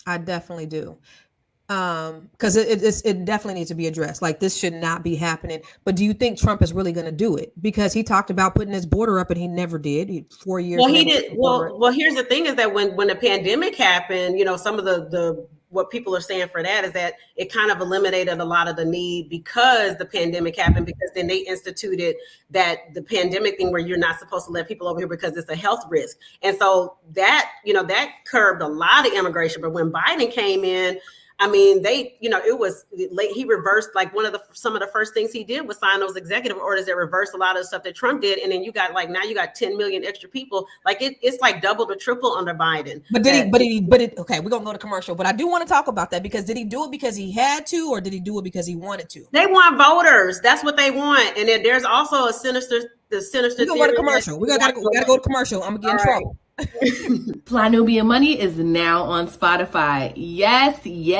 I definitely do. Because it definitely needs to be addressed. Like, this should not be happening. But do you think Trump is really going to do it? Because he talked about putting his border up and he never did. 4 years.
Well, he did. Well, here's the thing is that when the pandemic happened, some of the what people are saying for that is that it kind of eliminated a lot of the need because the pandemic happened, because then they instituted that the pandemic thing where you're not supposed to let people over here because it's a health risk. And so that, that curbed a lot of immigration. But when Biden came in, I mean, it was late. He reversed like some of the first things he did was sign those executive orders that reversed a lot of the stuff that Trump did. And then now you got 10 million extra people. Like it's like double or triple under Biden.
But okay, we're gonna go to commercial. But I do want to talk about that, because did he do it because he had to, or did he do it because he wanted to?
They want voters. That's what they want. And then there's also a sinister. We're gonna
go to commercial. We gotta go to commercial. I'm gonna get in trouble.
Fly Nubian Money is now on Spotify. Yes. We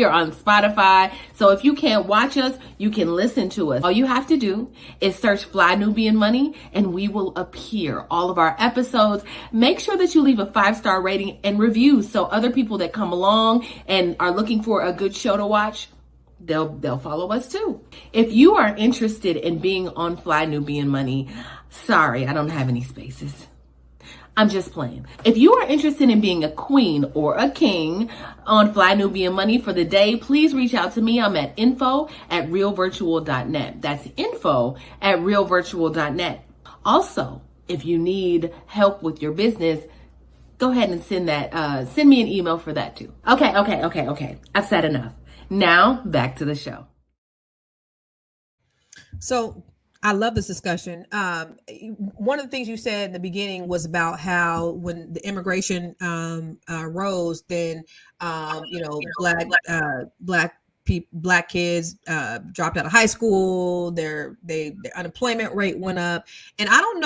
are on Spotify. So if you can't watch us, you can listen to us. All you have to do is search Fly Nubian Money and we will appear. All of our episodes. Make sure that you leave a 5-star rating and review so other people that come along and are looking for a good show to watch, they'll follow us too. If you are interested in being on Fly Nubian Money, sorry, I don't have any spaces. I'm just playing. If you are interested in being a queen or a king on Fly Nubian Money for the day, please reach out to me. I'm at info@realvirtual.net. That's info@realvirtual.net. Also, if you need help with your business, go ahead and send me an email for that too. Okay. I've said enough. Now back to the show.
So I love this discussion. One of the things you said in the beginning was about how when the immigration rose, then black kids dropped out of high school. Their unemployment rate went up, and I don't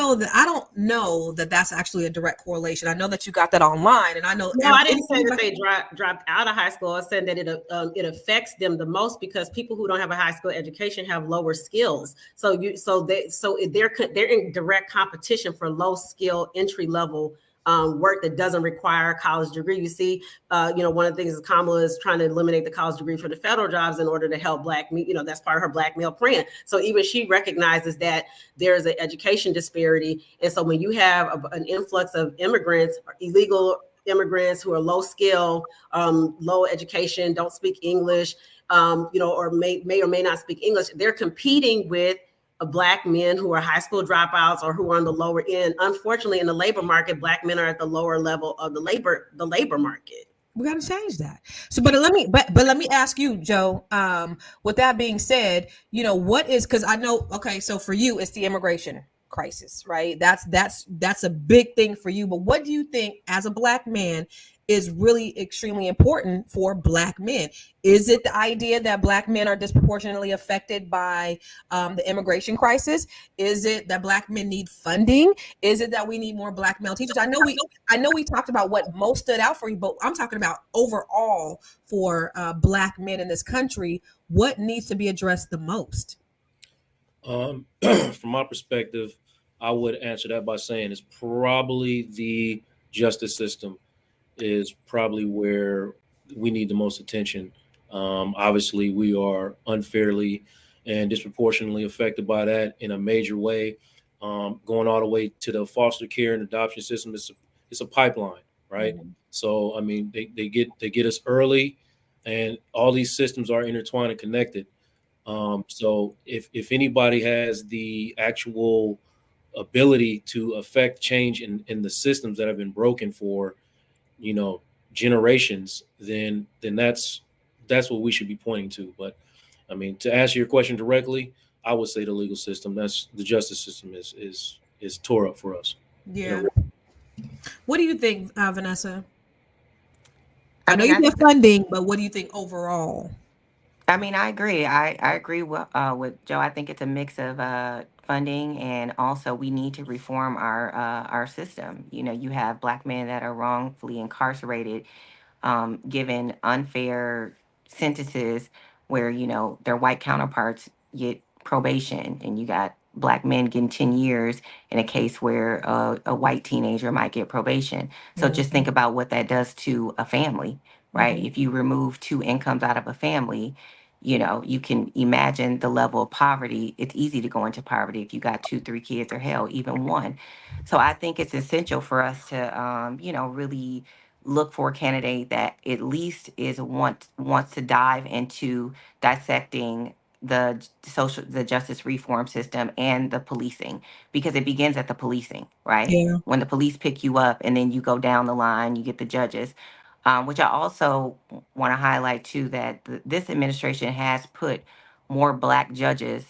know that that's actually a direct correlation. I know that you got that online, and I know.
No, I didn't say that they dropped out of high school. I said that it affects them the most because people who don't have a high school education have lower skills. So they're in direct competition for low skill entry level work that doesn't require a college degree. You see, one of the things is Kamala is trying to eliminate the college degree for the federal jobs in order to help that's part of her black male plan. So even she recognizes that there's an education disparity. And so when you have an influx of immigrants, illegal immigrants who are low skill, low education, don't speak English, or may or may not speak English, they're competing with Black men who are high school dropouts or who are on the lower end. Unfortunately, in the labor market, Black men are at the lower level of the labor market.
We got to change that. So, but let me ask you, Joe. With that being said, what is, because I know, okay, so for you, it's the immigration crisis, right? That's a big thing for you. But what do you think, as a Black man, is really extremely important for Black men? Is it the idea that Black men are disproportionately affected by the immigration crisis? Is it that Black men need funding? Is it that we need more Black male teachers? I know we talked about what most stood out for you, but I'm talking about overall for Black men in this country. What needs to be addressed the most?
From my perspective, I would answer that by saying it's probably the justice system is probably where we need the most attention. Obviously, we are unfairly and disproportionately affected by that in a major way. Going all the way to the foster care and adoption system, it's a pipeline, right? Mm-hmm. So, I mean, they get us early, and all these systems are intertwined and connected. So, if anybody has the actual ability to affect change in the systems that have been broken for generations, then that's that's what we should be pointing to. But I mean, to answer your question directly, I would say the legal system, that's the justice system is tore up for us.
Yeah. What do you think, Vanessa? I
I
know
mean,
you
I
said
think
funding, but what do you think overall?
I mean, I agree. I agree with Joe. I think it's a mix of funding, and also we need to reform our system. You know, you have Black men that are wrongfully incarcerated, given unfair sentences where, you know, their white counterparts get probation, and you got Black men getting 10 years in a case where a white teenager might get probation. So just think about what that does to a family, right?
Mhm.
If you remove two incomes out of a family, you know, you can imagine the level of poverty. It's easy to go into poverty if you got two, three kids, or hell, even one. So I think it's essential for us to, you know, really look for a candidate that at least wants to dive into dissecting the justice reform system and the policing, because it begins at the policing, right?
Yeah.
When the police pick you up and then you go down the line, you get the judges. Which I also want to highlight too, that this administration has put more Black judges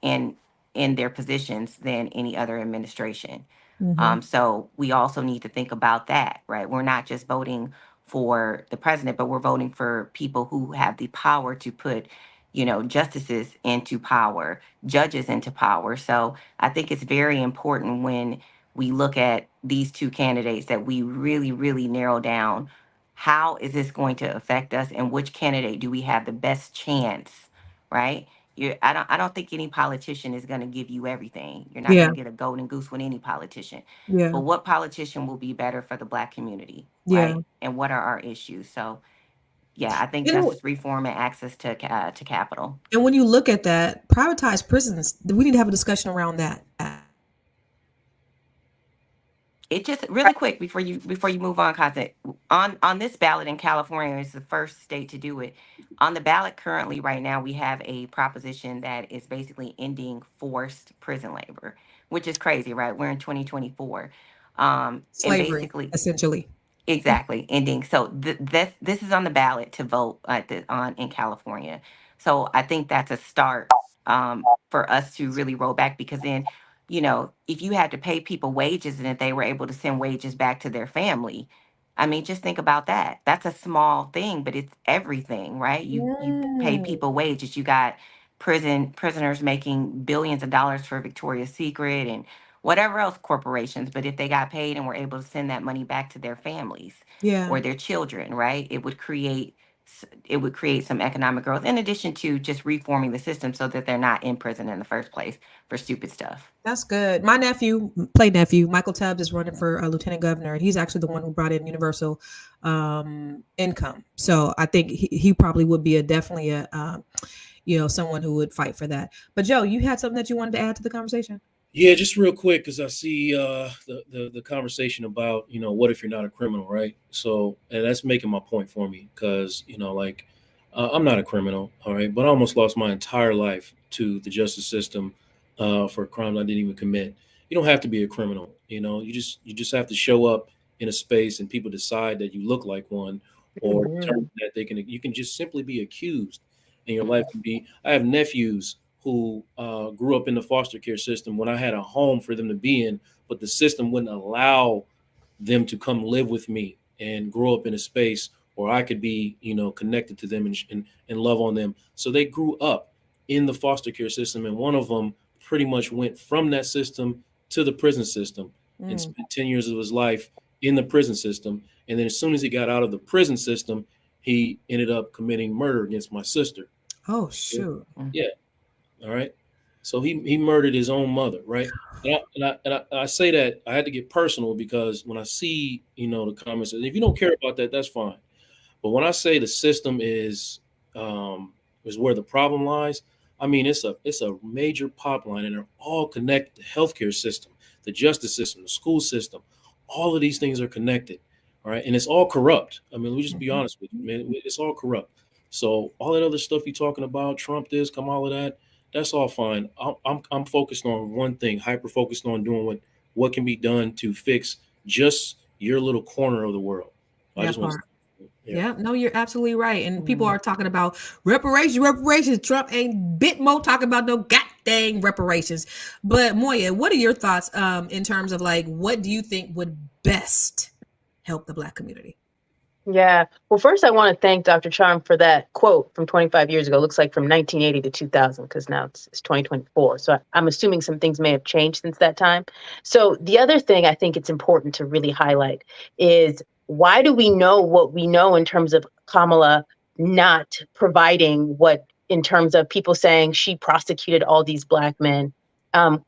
in their positions than any other administration.
Mhm.
So we also need to think about that, right? We're not just voting for the president, but we're voting for people who have the power to put, you know, justices into power, judges into power. So I think it's very important when we look at these two candidates that we really, really narrow down how is this going to affect us, and which candidate do we have the best chance, right? I don't think any politician is going to give you everything. You're not
Yeah.
going to get a golden goose with any politician.
Yeah.
But what politician will be better for the Black community,
Yeah.
right? And what are our issues? So, yeah, I think
And,
justice reform and access to capital.
and when you look at that, privatized prisons, we need to have a discussion around that.
It just really quick before you move on, Constance, on this ballot in California, it's the first state to do it. On the ballot currently, right now, we have a proposition that is basically ending forced prison labor, which is crazy, right? We're in 2024, and
Slavery,
basically,
essentially.
exactly, ending. So this is on the ballot to vote on in California. So I think that's a start, for us to really roll back, because then, you know, if you had to pay people wages and if they were able to send wages back to their family, I mean, just think about that. That's a small thing, but it's everything, right? You pay
Mm.
people wages. You got prisoners making billions of dollars for Victoria's Secret and whatever else corporations, but if they got paid and were able to send that money back to their families
Yeah.
or their children, right, it would create some economic growth, in addition to just reforming the system so that they're not in prison in the first place for stupid stuff.
That's good. My nephew, Michael Tubbs, is running for lieutenant governor, and he's actually the one who brought in universal income. So I think he probably would be definitely someone who would fight for that. But Joe, you had something that you wanted to add to the conversation?
Yeah, just real quick, because I see the conversation about, you know, what if you're not a criminal, right? So, and that's making my point for me, because, you know, like, I'm not a criminal, all right, but I almost lost my entire life to the justice system for crimes I didn't even commit. You don't have to be a criminal, you know. You just have to show up in a space and people decide that you look like one, or determine that you can just simply be accused, and your life can be. I have nephews who grew up in the foster care system when I had a home for them to be in, but the system wouldn't allow them to come live with me and grow up in a space where I could be, you know, connected to them and love on them. So they grew up in the foster care system, and one of them pretty much went from that system to the prison system and spent 10 years of his life in the prison system. And then as soon as he got out of the prison system, he ended up committing murder against my sister.
Oh shoot!
Yeah. All right. So he murdered his own mother, right? And I say that I had to get personal, because when I see, you know, the comments, and if you don't care about that, that's fine. But when I say the system is where the problem lies, I mean it's a major pipeline, and they're all connected. The healthcare system, the justice system, the school system, all of these things are connected. All right, and it's all corrupt. I mean, we just be honest with you, man. It's all corrupt. So all that other stuff you're talking about, Trump this, Kamala that, that's all fine. I'm focused on one thing, hyper focused on doing what can be done to fix just your little corner of the world. I
That
just want
part.
to,
Yeah, no, you're absolutely right. And people are talking about reparations. Trump ain't bit more talking about no goddamn reparations. But Moya, what are your thoughts in terms of like, what do you think would best help the Black community?
Yeah. Well, first, I want to thank Dr. Charm for that quote from 25 years ago. It looks like from 1980 to 2000, because now it's 2024. So I'm assuming some things may have changed since that time. So the other thing I think it's important to really highlight is, why do we know what we know in terms of Kamala not providing what, in terms of people saying she prosecuted all these Black men,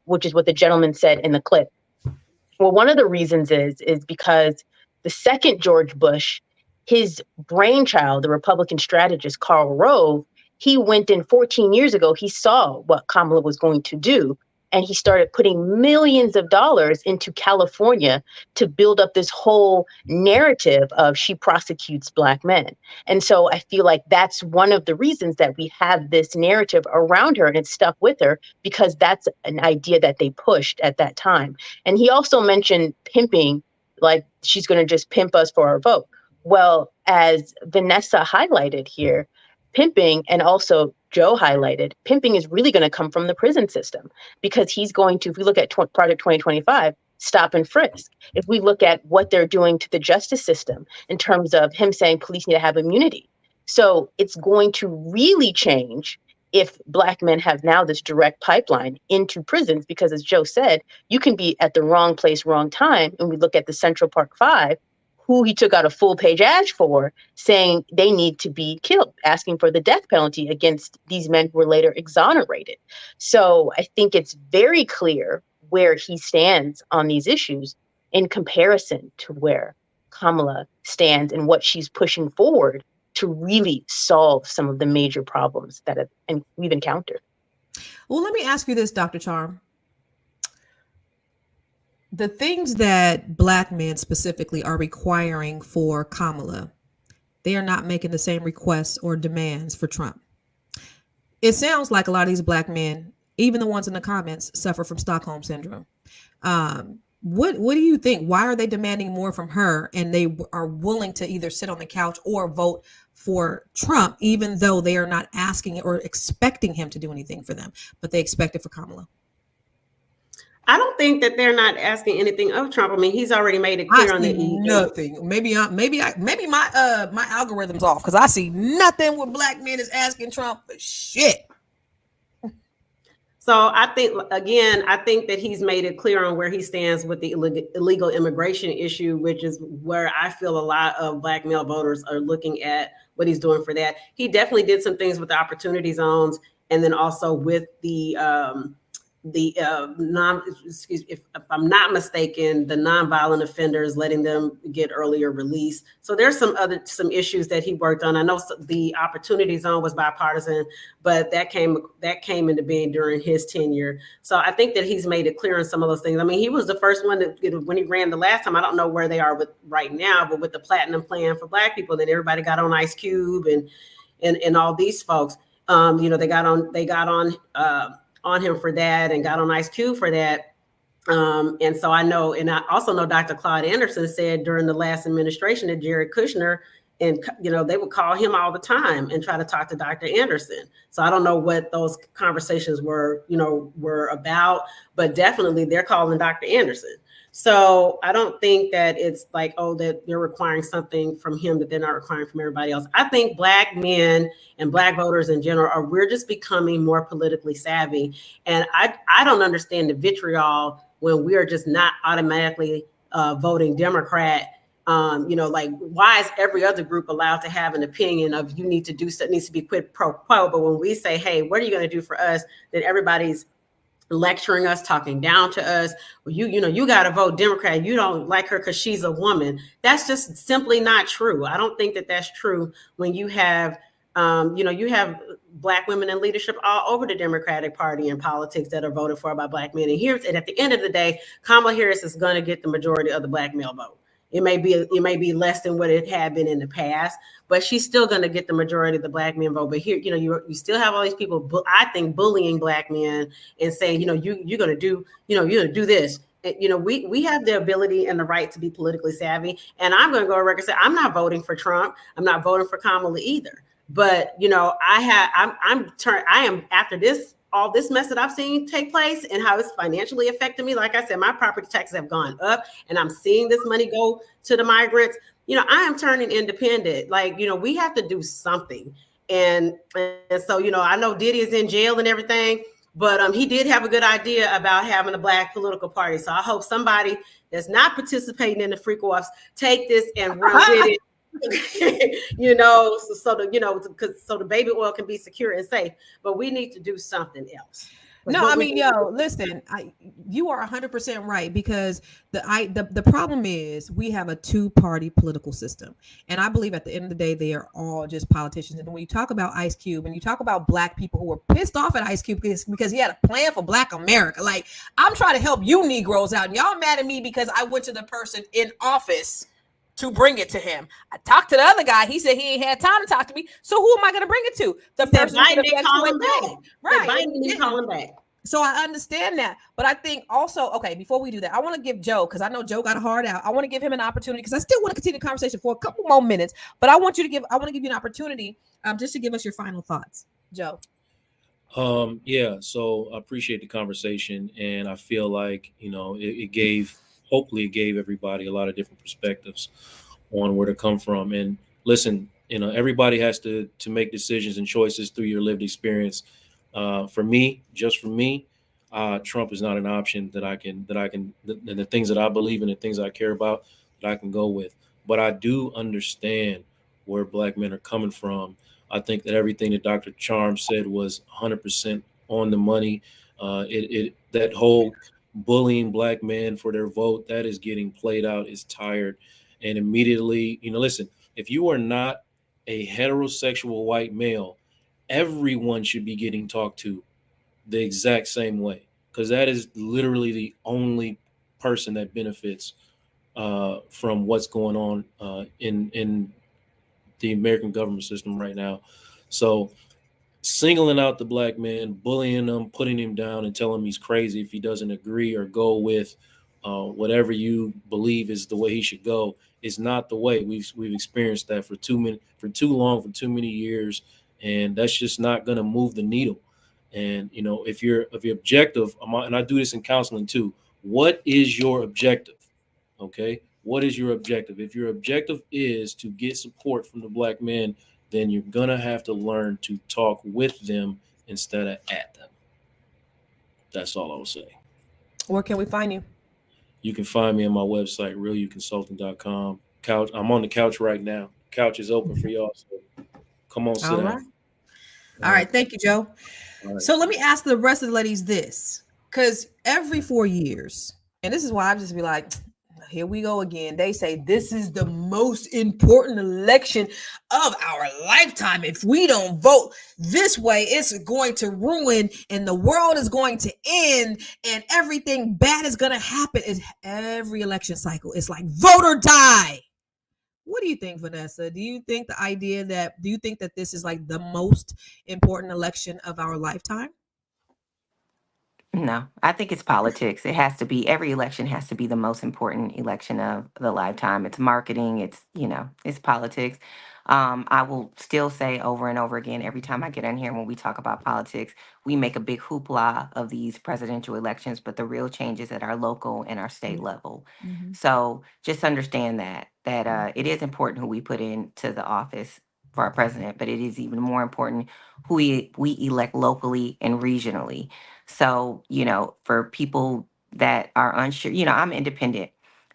which is what the gentleman said in the clip. Well, one of the reasons is because the second George Bush, his brainchild, the Republican strategist, Karl Rove, he went in 14 years ago. He saw what Kamala was going to do, and he started putting millions of dollars into California to build up this whole narrative of she prosecutes Black men. And so I feel like that's one of the reasons that we have this narrative around her, and it's stuck with her, because that's an idea that they pushed at that time. And he also mentioned pimping, like she's going to just pimp us for our vote. Well, as Vanessa highlighted here, pimping, and also Joe highlighted, pimping is really going to come from the prison system, because he's going to, if we look at Project 2025, stop and frisk. If we look at what they're doing to the justice system in terms of him saying police need to have immunity. So it's going to really change if Black men have now this direct pipeline into prisons, because as Joe said, you can be at the wrong place, wrong time. And we look at the Central Park Five, who he took out a full page ad for, saying they need to be killed, asking for the death penalty against these men who were later exonerated. So I think it's very clear where he stands on these issues in comparison to where Kamala stands and what she's pushing forward to really solve some of the major problems that we've encountered.
Well, let me ask you this, Dr. Charm. The things that Black men specifically are requiring for Kamala, they are not making the same requests or demands for Trump. It sounds like a lot of these Black men, even the ones in the comments, suffer from Stockholm syndrome. What do you think? Why are they demanding more from her, and they are willing to either sit on the couch or vote for Trump, even though they are not asking or expecting him to do anything for them, but they expect it for Kamala?
I don't think that they're not asking anything of Trump. I mean, he's already made it clear on the
nothing. Maybe my algorithm's off, because I see nothing where Black men is asking Trump for shit.
So I think that he's made it clear on where he stands with the illegal immigration issue, which is where I feel a lot of Black male voters are looking at what he's doing for that. He definitely did some things with the opportunity zones, and then also with the if I'm not mistaken, the nonviolent offenders, letting them get earlier release. So there's some issues that he worked on. I know the opportunity zone was bipartisan, but that came into being during his tenure. So I think that he's made it clear on some of those things. I mean, he was the first one that, when he ran the last time, I don't know where they are with right now, but with the platinum plan for Black people, then everybody got on Ice Cube and all these folks. They got on him for that, and got on Ice Cube for that. And so I know, and I also know Dr. Claude Anderson said during the last administration that Jared Kushner, and they would call him all the time and try to talk to Dr. Anderson. So I don't know what those conversations were about, but definitely they're calling Dr. Anderson. So I don't think that it's like, that they're requiring something from him that they're not requiring from everybody else. I think Black men and Black voters in general we're just becoming more politically savvy. And I don't understand the vitriol when we are just not automatically voting Democrat. Why is every other group allowed to have an opinion of you need to do something, needs to be quid pro quo? But when we say, hey, what are you going to do for us? Then everybody's lecturing us, talking down to us. Well, you got to vote Democrat. You don't like her because she's a woman. That's just simply not true. I don't think that that's true when you have, you have Black women in leadership all over the Democratic Party and politics that are voted for by Black men. And at the end of the day, Kamala Harris is going to get the majority of the Black male vote. It may be less than what it had been in the past, but she's still going to get the majority of the Black men vote. But here, you still have all these people, I think, bullying Black men and saying, you're going to do, you're going to do this. we have the ability and the right to be politically savvy. And I'm going to go on record and say I'm not voting for Trump. I'm not voting for Kamala either. But I am after this all this mess that I've seen take place and how it's financially affecting me. Like I said, my property taxes have gone up, and I'm seeing this money go to the migrants. I am turning independent. Like, we have to do something. And so, I know Diddy is in jail and everything, but he did have a good idea about having a Black political party. So I hope somebody that's not participating in the freak offs take this and run with it. So the baby oil can be secure and safe. But we need to do something else.
No, I mean, listen, you are 100% right, because the problem is we have a two-party political system. And I believe at the end of the day, they are all just politicians. And when you talk about Ice Cube and you talk about Black people who were pissed off at Ice Cube because he had a plan for Black America, like, I'm trying to help you Negroes out. And y'all mad at me because I went to the person in office to bring it to him. I talked to the other guy. He said he ain't had time to talk to me. So who am I going to bring it to? The person
Biden didn't call him back.
Right.
Biden didn't call him back.
So I understand that. But I think also, okay, before we do that, I want to give Joe, because I know Joe got a hard out. I want to give him an opportunity, because I still want to continue the conversation for a couple more minutes. But I want to give you an opportunity just to give us your final thoughts. Joe.
Yeah, so I appreciate the conversation, and I feel like, hopefully it gave everybody a lot of different perspectives on where to come from. And listen, everybody has to make decisions and choices through your lived experience. For me, Trump is not an option the things that I believe in, the things I care about, that I can go with. But I do understand where Black men are coming from. I think that everything that Dr. Charm said was 100% on the money. That whole bullying Black men for their vote, that is getting played out, is tired. And immediately, listen, if you are not a heterosexual white male, everyone should be getting talked to the exact same way, because that is literally the only person that benefits from what's going on in the American government system right now. So singling out the Black man, bullying him, putting him down, and telling him he's crazy if he doesn't agree or go with whatever you believe is the way he should go is not the way. We've experienced that for too many years, and that's just not going to move the needle. And if you're objective, and I do this in counseling too, what is your objective? Okay, what is your objective? If your objective is to get support from the Black men, then you're gonna have to learn to talk with them instead of at them. That's all I will say.
Where can we find you?
You can find me on my website, realuconsulting.com. Couch. I'm on the couch right now. Couch is open for y'all. So come on, sit down.
All right. Thank you, Joe. Right. So let me ask the rest of the ladies this, because every 4 years, and this is why I just be like, here we go again. They say this is the most important election of our lifetime. If we don't vote this way, it's going to ruin, and the world is going to end, and everything bad is going to happen. It's every election cycle. It's like vote or die. What do you think, Vanessa? Do you think that this is like the most important election of our lifetime?
No, I think it's politics. It has to be, every election has to be the most important election of the lifetime. It's marketing, it's politics. I will still say over and over again, every time I get in here, when we talk about politics, we make a big hoopla of these presidential elections, but the real change is at our local and our state level. Mm-hmm. So just understand that it is important who we put into the office for our president, but it is even more important who we elect locally and regionally. So, for people that are unsure, I'm independent.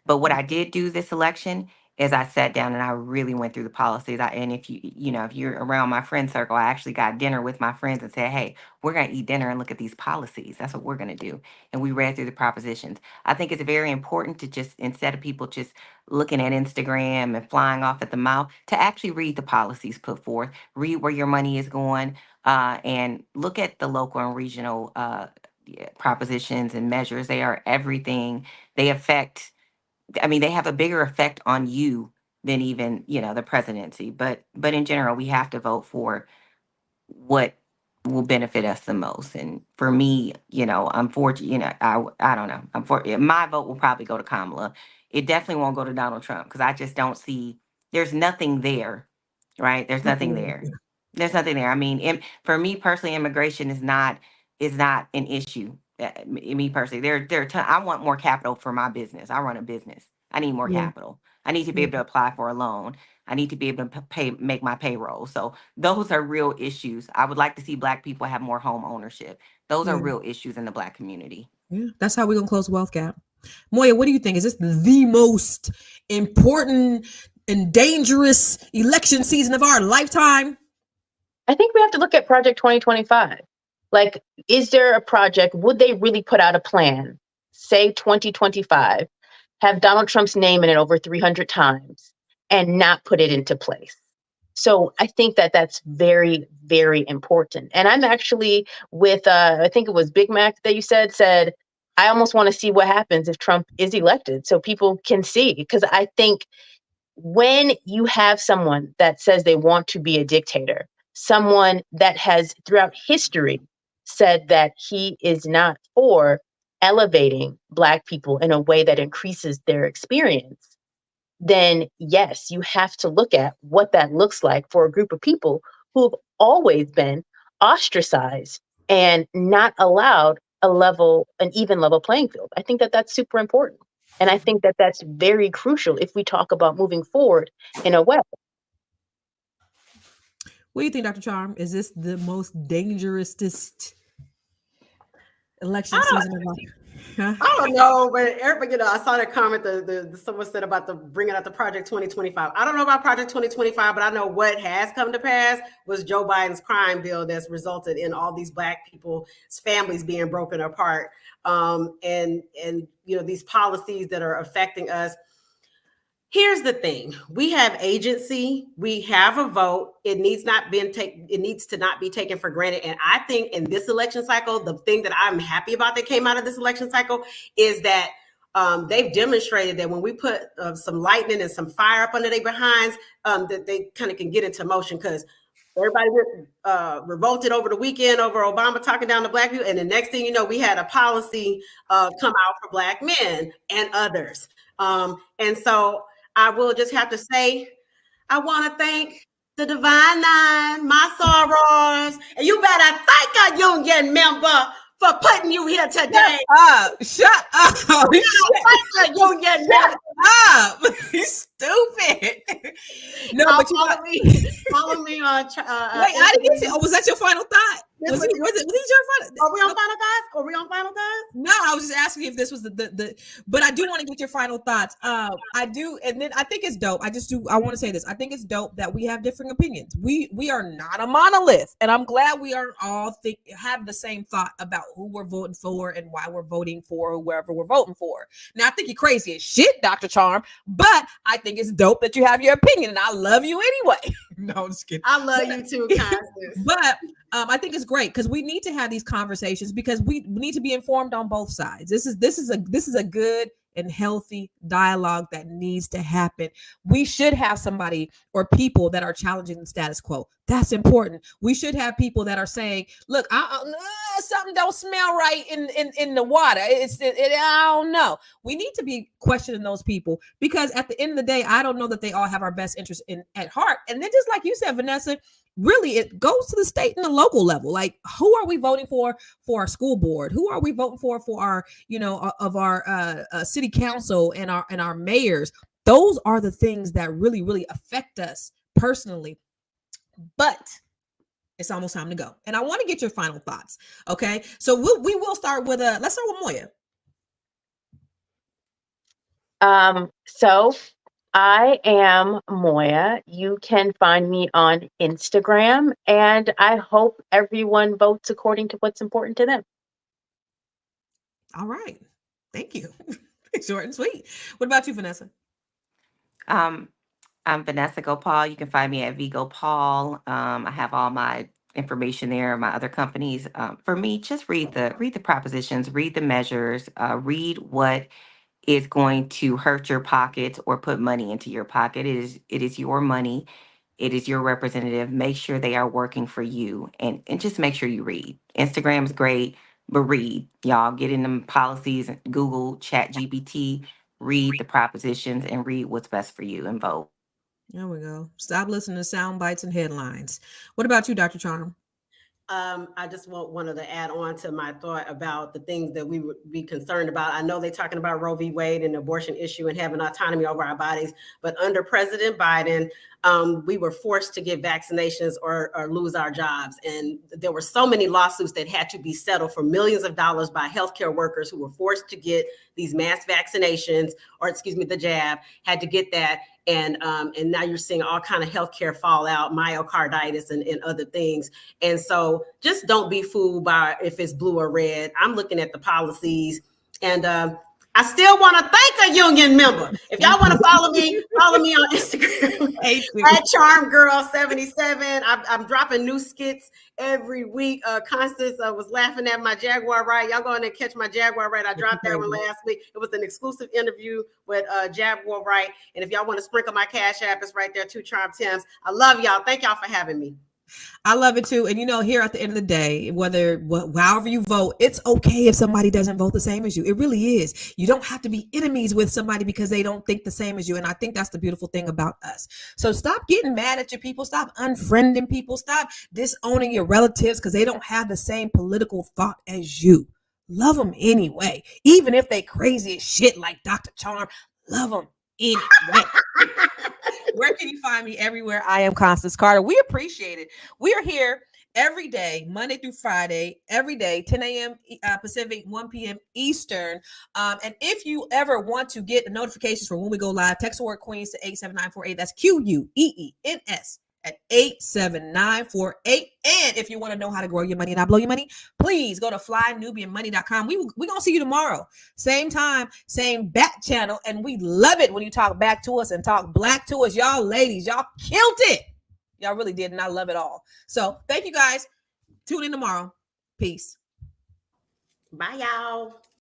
But what I did do this election is I sat down and I really went through the policies. And if if you're around my friend circle, I actually got dinner with my friends and said, hey, we're going to eat dinner and look at these policies. That's what we're going to do. And we read through the propositions. I think it's very important to just, instead of people just looking at Instagram and flying off at the mouth, to actually read the policies put forth, read where your money is going, and look at the local and regional propositions and measures. They are everything. They affect, they have a bigger effect on you than even, the presidency. But in general, we have to vote for what will benefit us the most. And for me, unfortunately, I don't know. My vote will probably go to Kamala. It definitely won't go to Donald Trump because I just don't see. There's nothing there, right? There's nothing there. There's nothing there. I mean, for me personally, immigration is not an issue. Me personally, I want more capital for my business. I run a business. I need more capital. I need to be able to apply for a loan. I need to be able to make my payroll. So those are real issues. I would like to see Black people have more home ownership. Those are real issues in the Black community.
Yeah, that's how we're gonna close the wealth gap. Moya, what do you think? Is this the most important and dangerous election season of our lifetime?
I think we have to look at Project 2025. Like, is there a project? Would they really put out a plan, say 2025, have Donald Trump's name in it over 300 times and not put it into place? So I think that that's very, very important. And I'm actually with, I think it was Big Mac that you said, I almost want to see what happens if Trump is elected so people can see. Because I think when you have someone that says they want to be a dictator, someone that has throughout history said that he is not for elevating Black people in a way that increases their experience, then yes, you have to look at what that looks like for a group of people who have always been ostracized and not allowed an even level playing field. I think that that's super important. And I think that that's very crucial if we talk about moving forward in a way.
What do you think, Dr. Charm? Is this the most dangerous election season of life? Huh?
I don't know, but everybody, I saw that comment. The someone said about the bringing out the Project 2025. I don't know about Project 2025, but I know what has come to pass was Joe Biden's crime bill that's resulted in all these Black people's families being broken apart, and these policies that are affecting us. Here's the thing: we have agency, we have a vote. It needs to not be taken for granted. And I think in this election cycle, the thing that I'm happy about that came out of this election cycle is that they've demonstrated that when we put some lightning and some fire up under their behinds, that they kind of can get into motion. Because everybody revolted over the weekend over Obama talking down to Black people, and the next thing you know, we had a policy come out for Black men and others. And so I will just have to say, I want to thank the Divine Nine, my sorors, and you better thank a union member for putting you here today.
Shut up.
Thank a union member.
Up. You stupid. No, but
follow me on.
Wait, I didn't get you. Oh, was that your final thought? Was it your final?
Are we on final thoughts? Are we on final thoughts?
No, I was just asking if this was the. But I do want to get your final thoughts. I do, and then I think it's dope. I want to say this. I think it's dope that we have different opinions. We are not a monolith, and I'm glad we are all have the same thought about who we're voting for and why we're voting for whoever we're voting for. Now, I think you're crazy as shit, Dr. Charm, but I think it's dope that you have your opinion, and I love you anyway. No, I'm just kidding.
I love you too, Constance.
But I think it's great because we need to have these conversations because we need to be informed on both sides. This is a good and healthy dialogue that needs to happen. We should have somebody or people that are challenging the status quo. That's important. We should have people that are saying, look, something don't smell right in the water. I don't know. We need to be questioning those people because at the end of the day, I don't know that they all have our best interest at heart. And then just like you said, Vanessa, really, it goes to the state and the local level. Like, who are we voting for our school board? Who are we voting for our, of our city council and our mayors? Those are the things that really, really affect us personally. But it's almost time to go. And I want to get your final thoughts. Okay. So we will start with let's start with
Moya. So I am Moya. You can find me on Instagram, and I hope everyone votes according to what's important to them.
All right. Thank you. Short and sweet. What about you, Vanessa?
I'm Vanessa Gopal. You can find me at VGopal. I have all my information there, my other companies. For me, just read the propositions, read the measures, read what is going to hurt your pockets or put money into your pocket. It is your money. It is your representative. Make sure they are working for you, and just make sure you read. Instagram's great, but read. Y'all get in them policies, Google, Chat GPT, read the propositions and read what's best for you and vote.
There we go. Stop listening to sound bites and headlines. What about you, Dr. Charm?
I just wanted to add on to my thought about the things that we would be concerned about. I know they're talking about Roe v. Wade and the abortion issue and having autonomy over our bodies, but under President Biden, we were forced to get vaccinations or lose our jobs. And there were so many lawsuits that had to be settled for millions of dollars by healthcare workers who were forced to get these mass vaccinations, or the jab, had to get that. And now you're seeing all kind of healthcare fallout, myocarditis and other things. And so just don't be fooled by if it's blue or red. I'm looking at the policies, and I still want to thank a union member. If y'all want to follow me on Instagram at CharmGirl77. I'm dropping new skits every week. Constance was laughing at my Jaguar ride. Y'all go in and catch my Jaguar ride. I dropped that one last week. It was an exclusive interview with Jaguar ride. And if y'all want to sprinkle my Cash App, it's right there too, Charm Tims. I love y'all. Thank y'all for having me.
I love it too. And here at the end of the day, however you vote, it's okay if somebody doesn't vote the same as you. It really is. You don't have to be enemies with somebody because they don't think the same as you. And I think that's the beautiful thing about us. So stop getting mad at your people. Stop unfriending people. Stop disowning your relatives because they don't have the same political thought as you. Love them anyway. Even if they crazy as shit like Dr. Charm, love them anyway. Where can you find me? Everywhere. I am Constance Carter. We appreciate it. We are here every day, Monday through Friday, every day, 10 a.m. Pacific, 1 p.m. Eastern. And if you ever want to get the notifications for when we go live, text the word Queens to 87948. That's QUEENS at 87948. And if you want to know how to grow your money and not blow your money, please go to flynubianmoney.com. We're going to see you tomorrow. Same time, same back channel. And we love it when you talk back to us and talk black to us. Y'all ladies, y'all killed it. Y'all really did. And I love it all. So thank you guys. Tune in tomorrow. Peace.
Bye, y'all.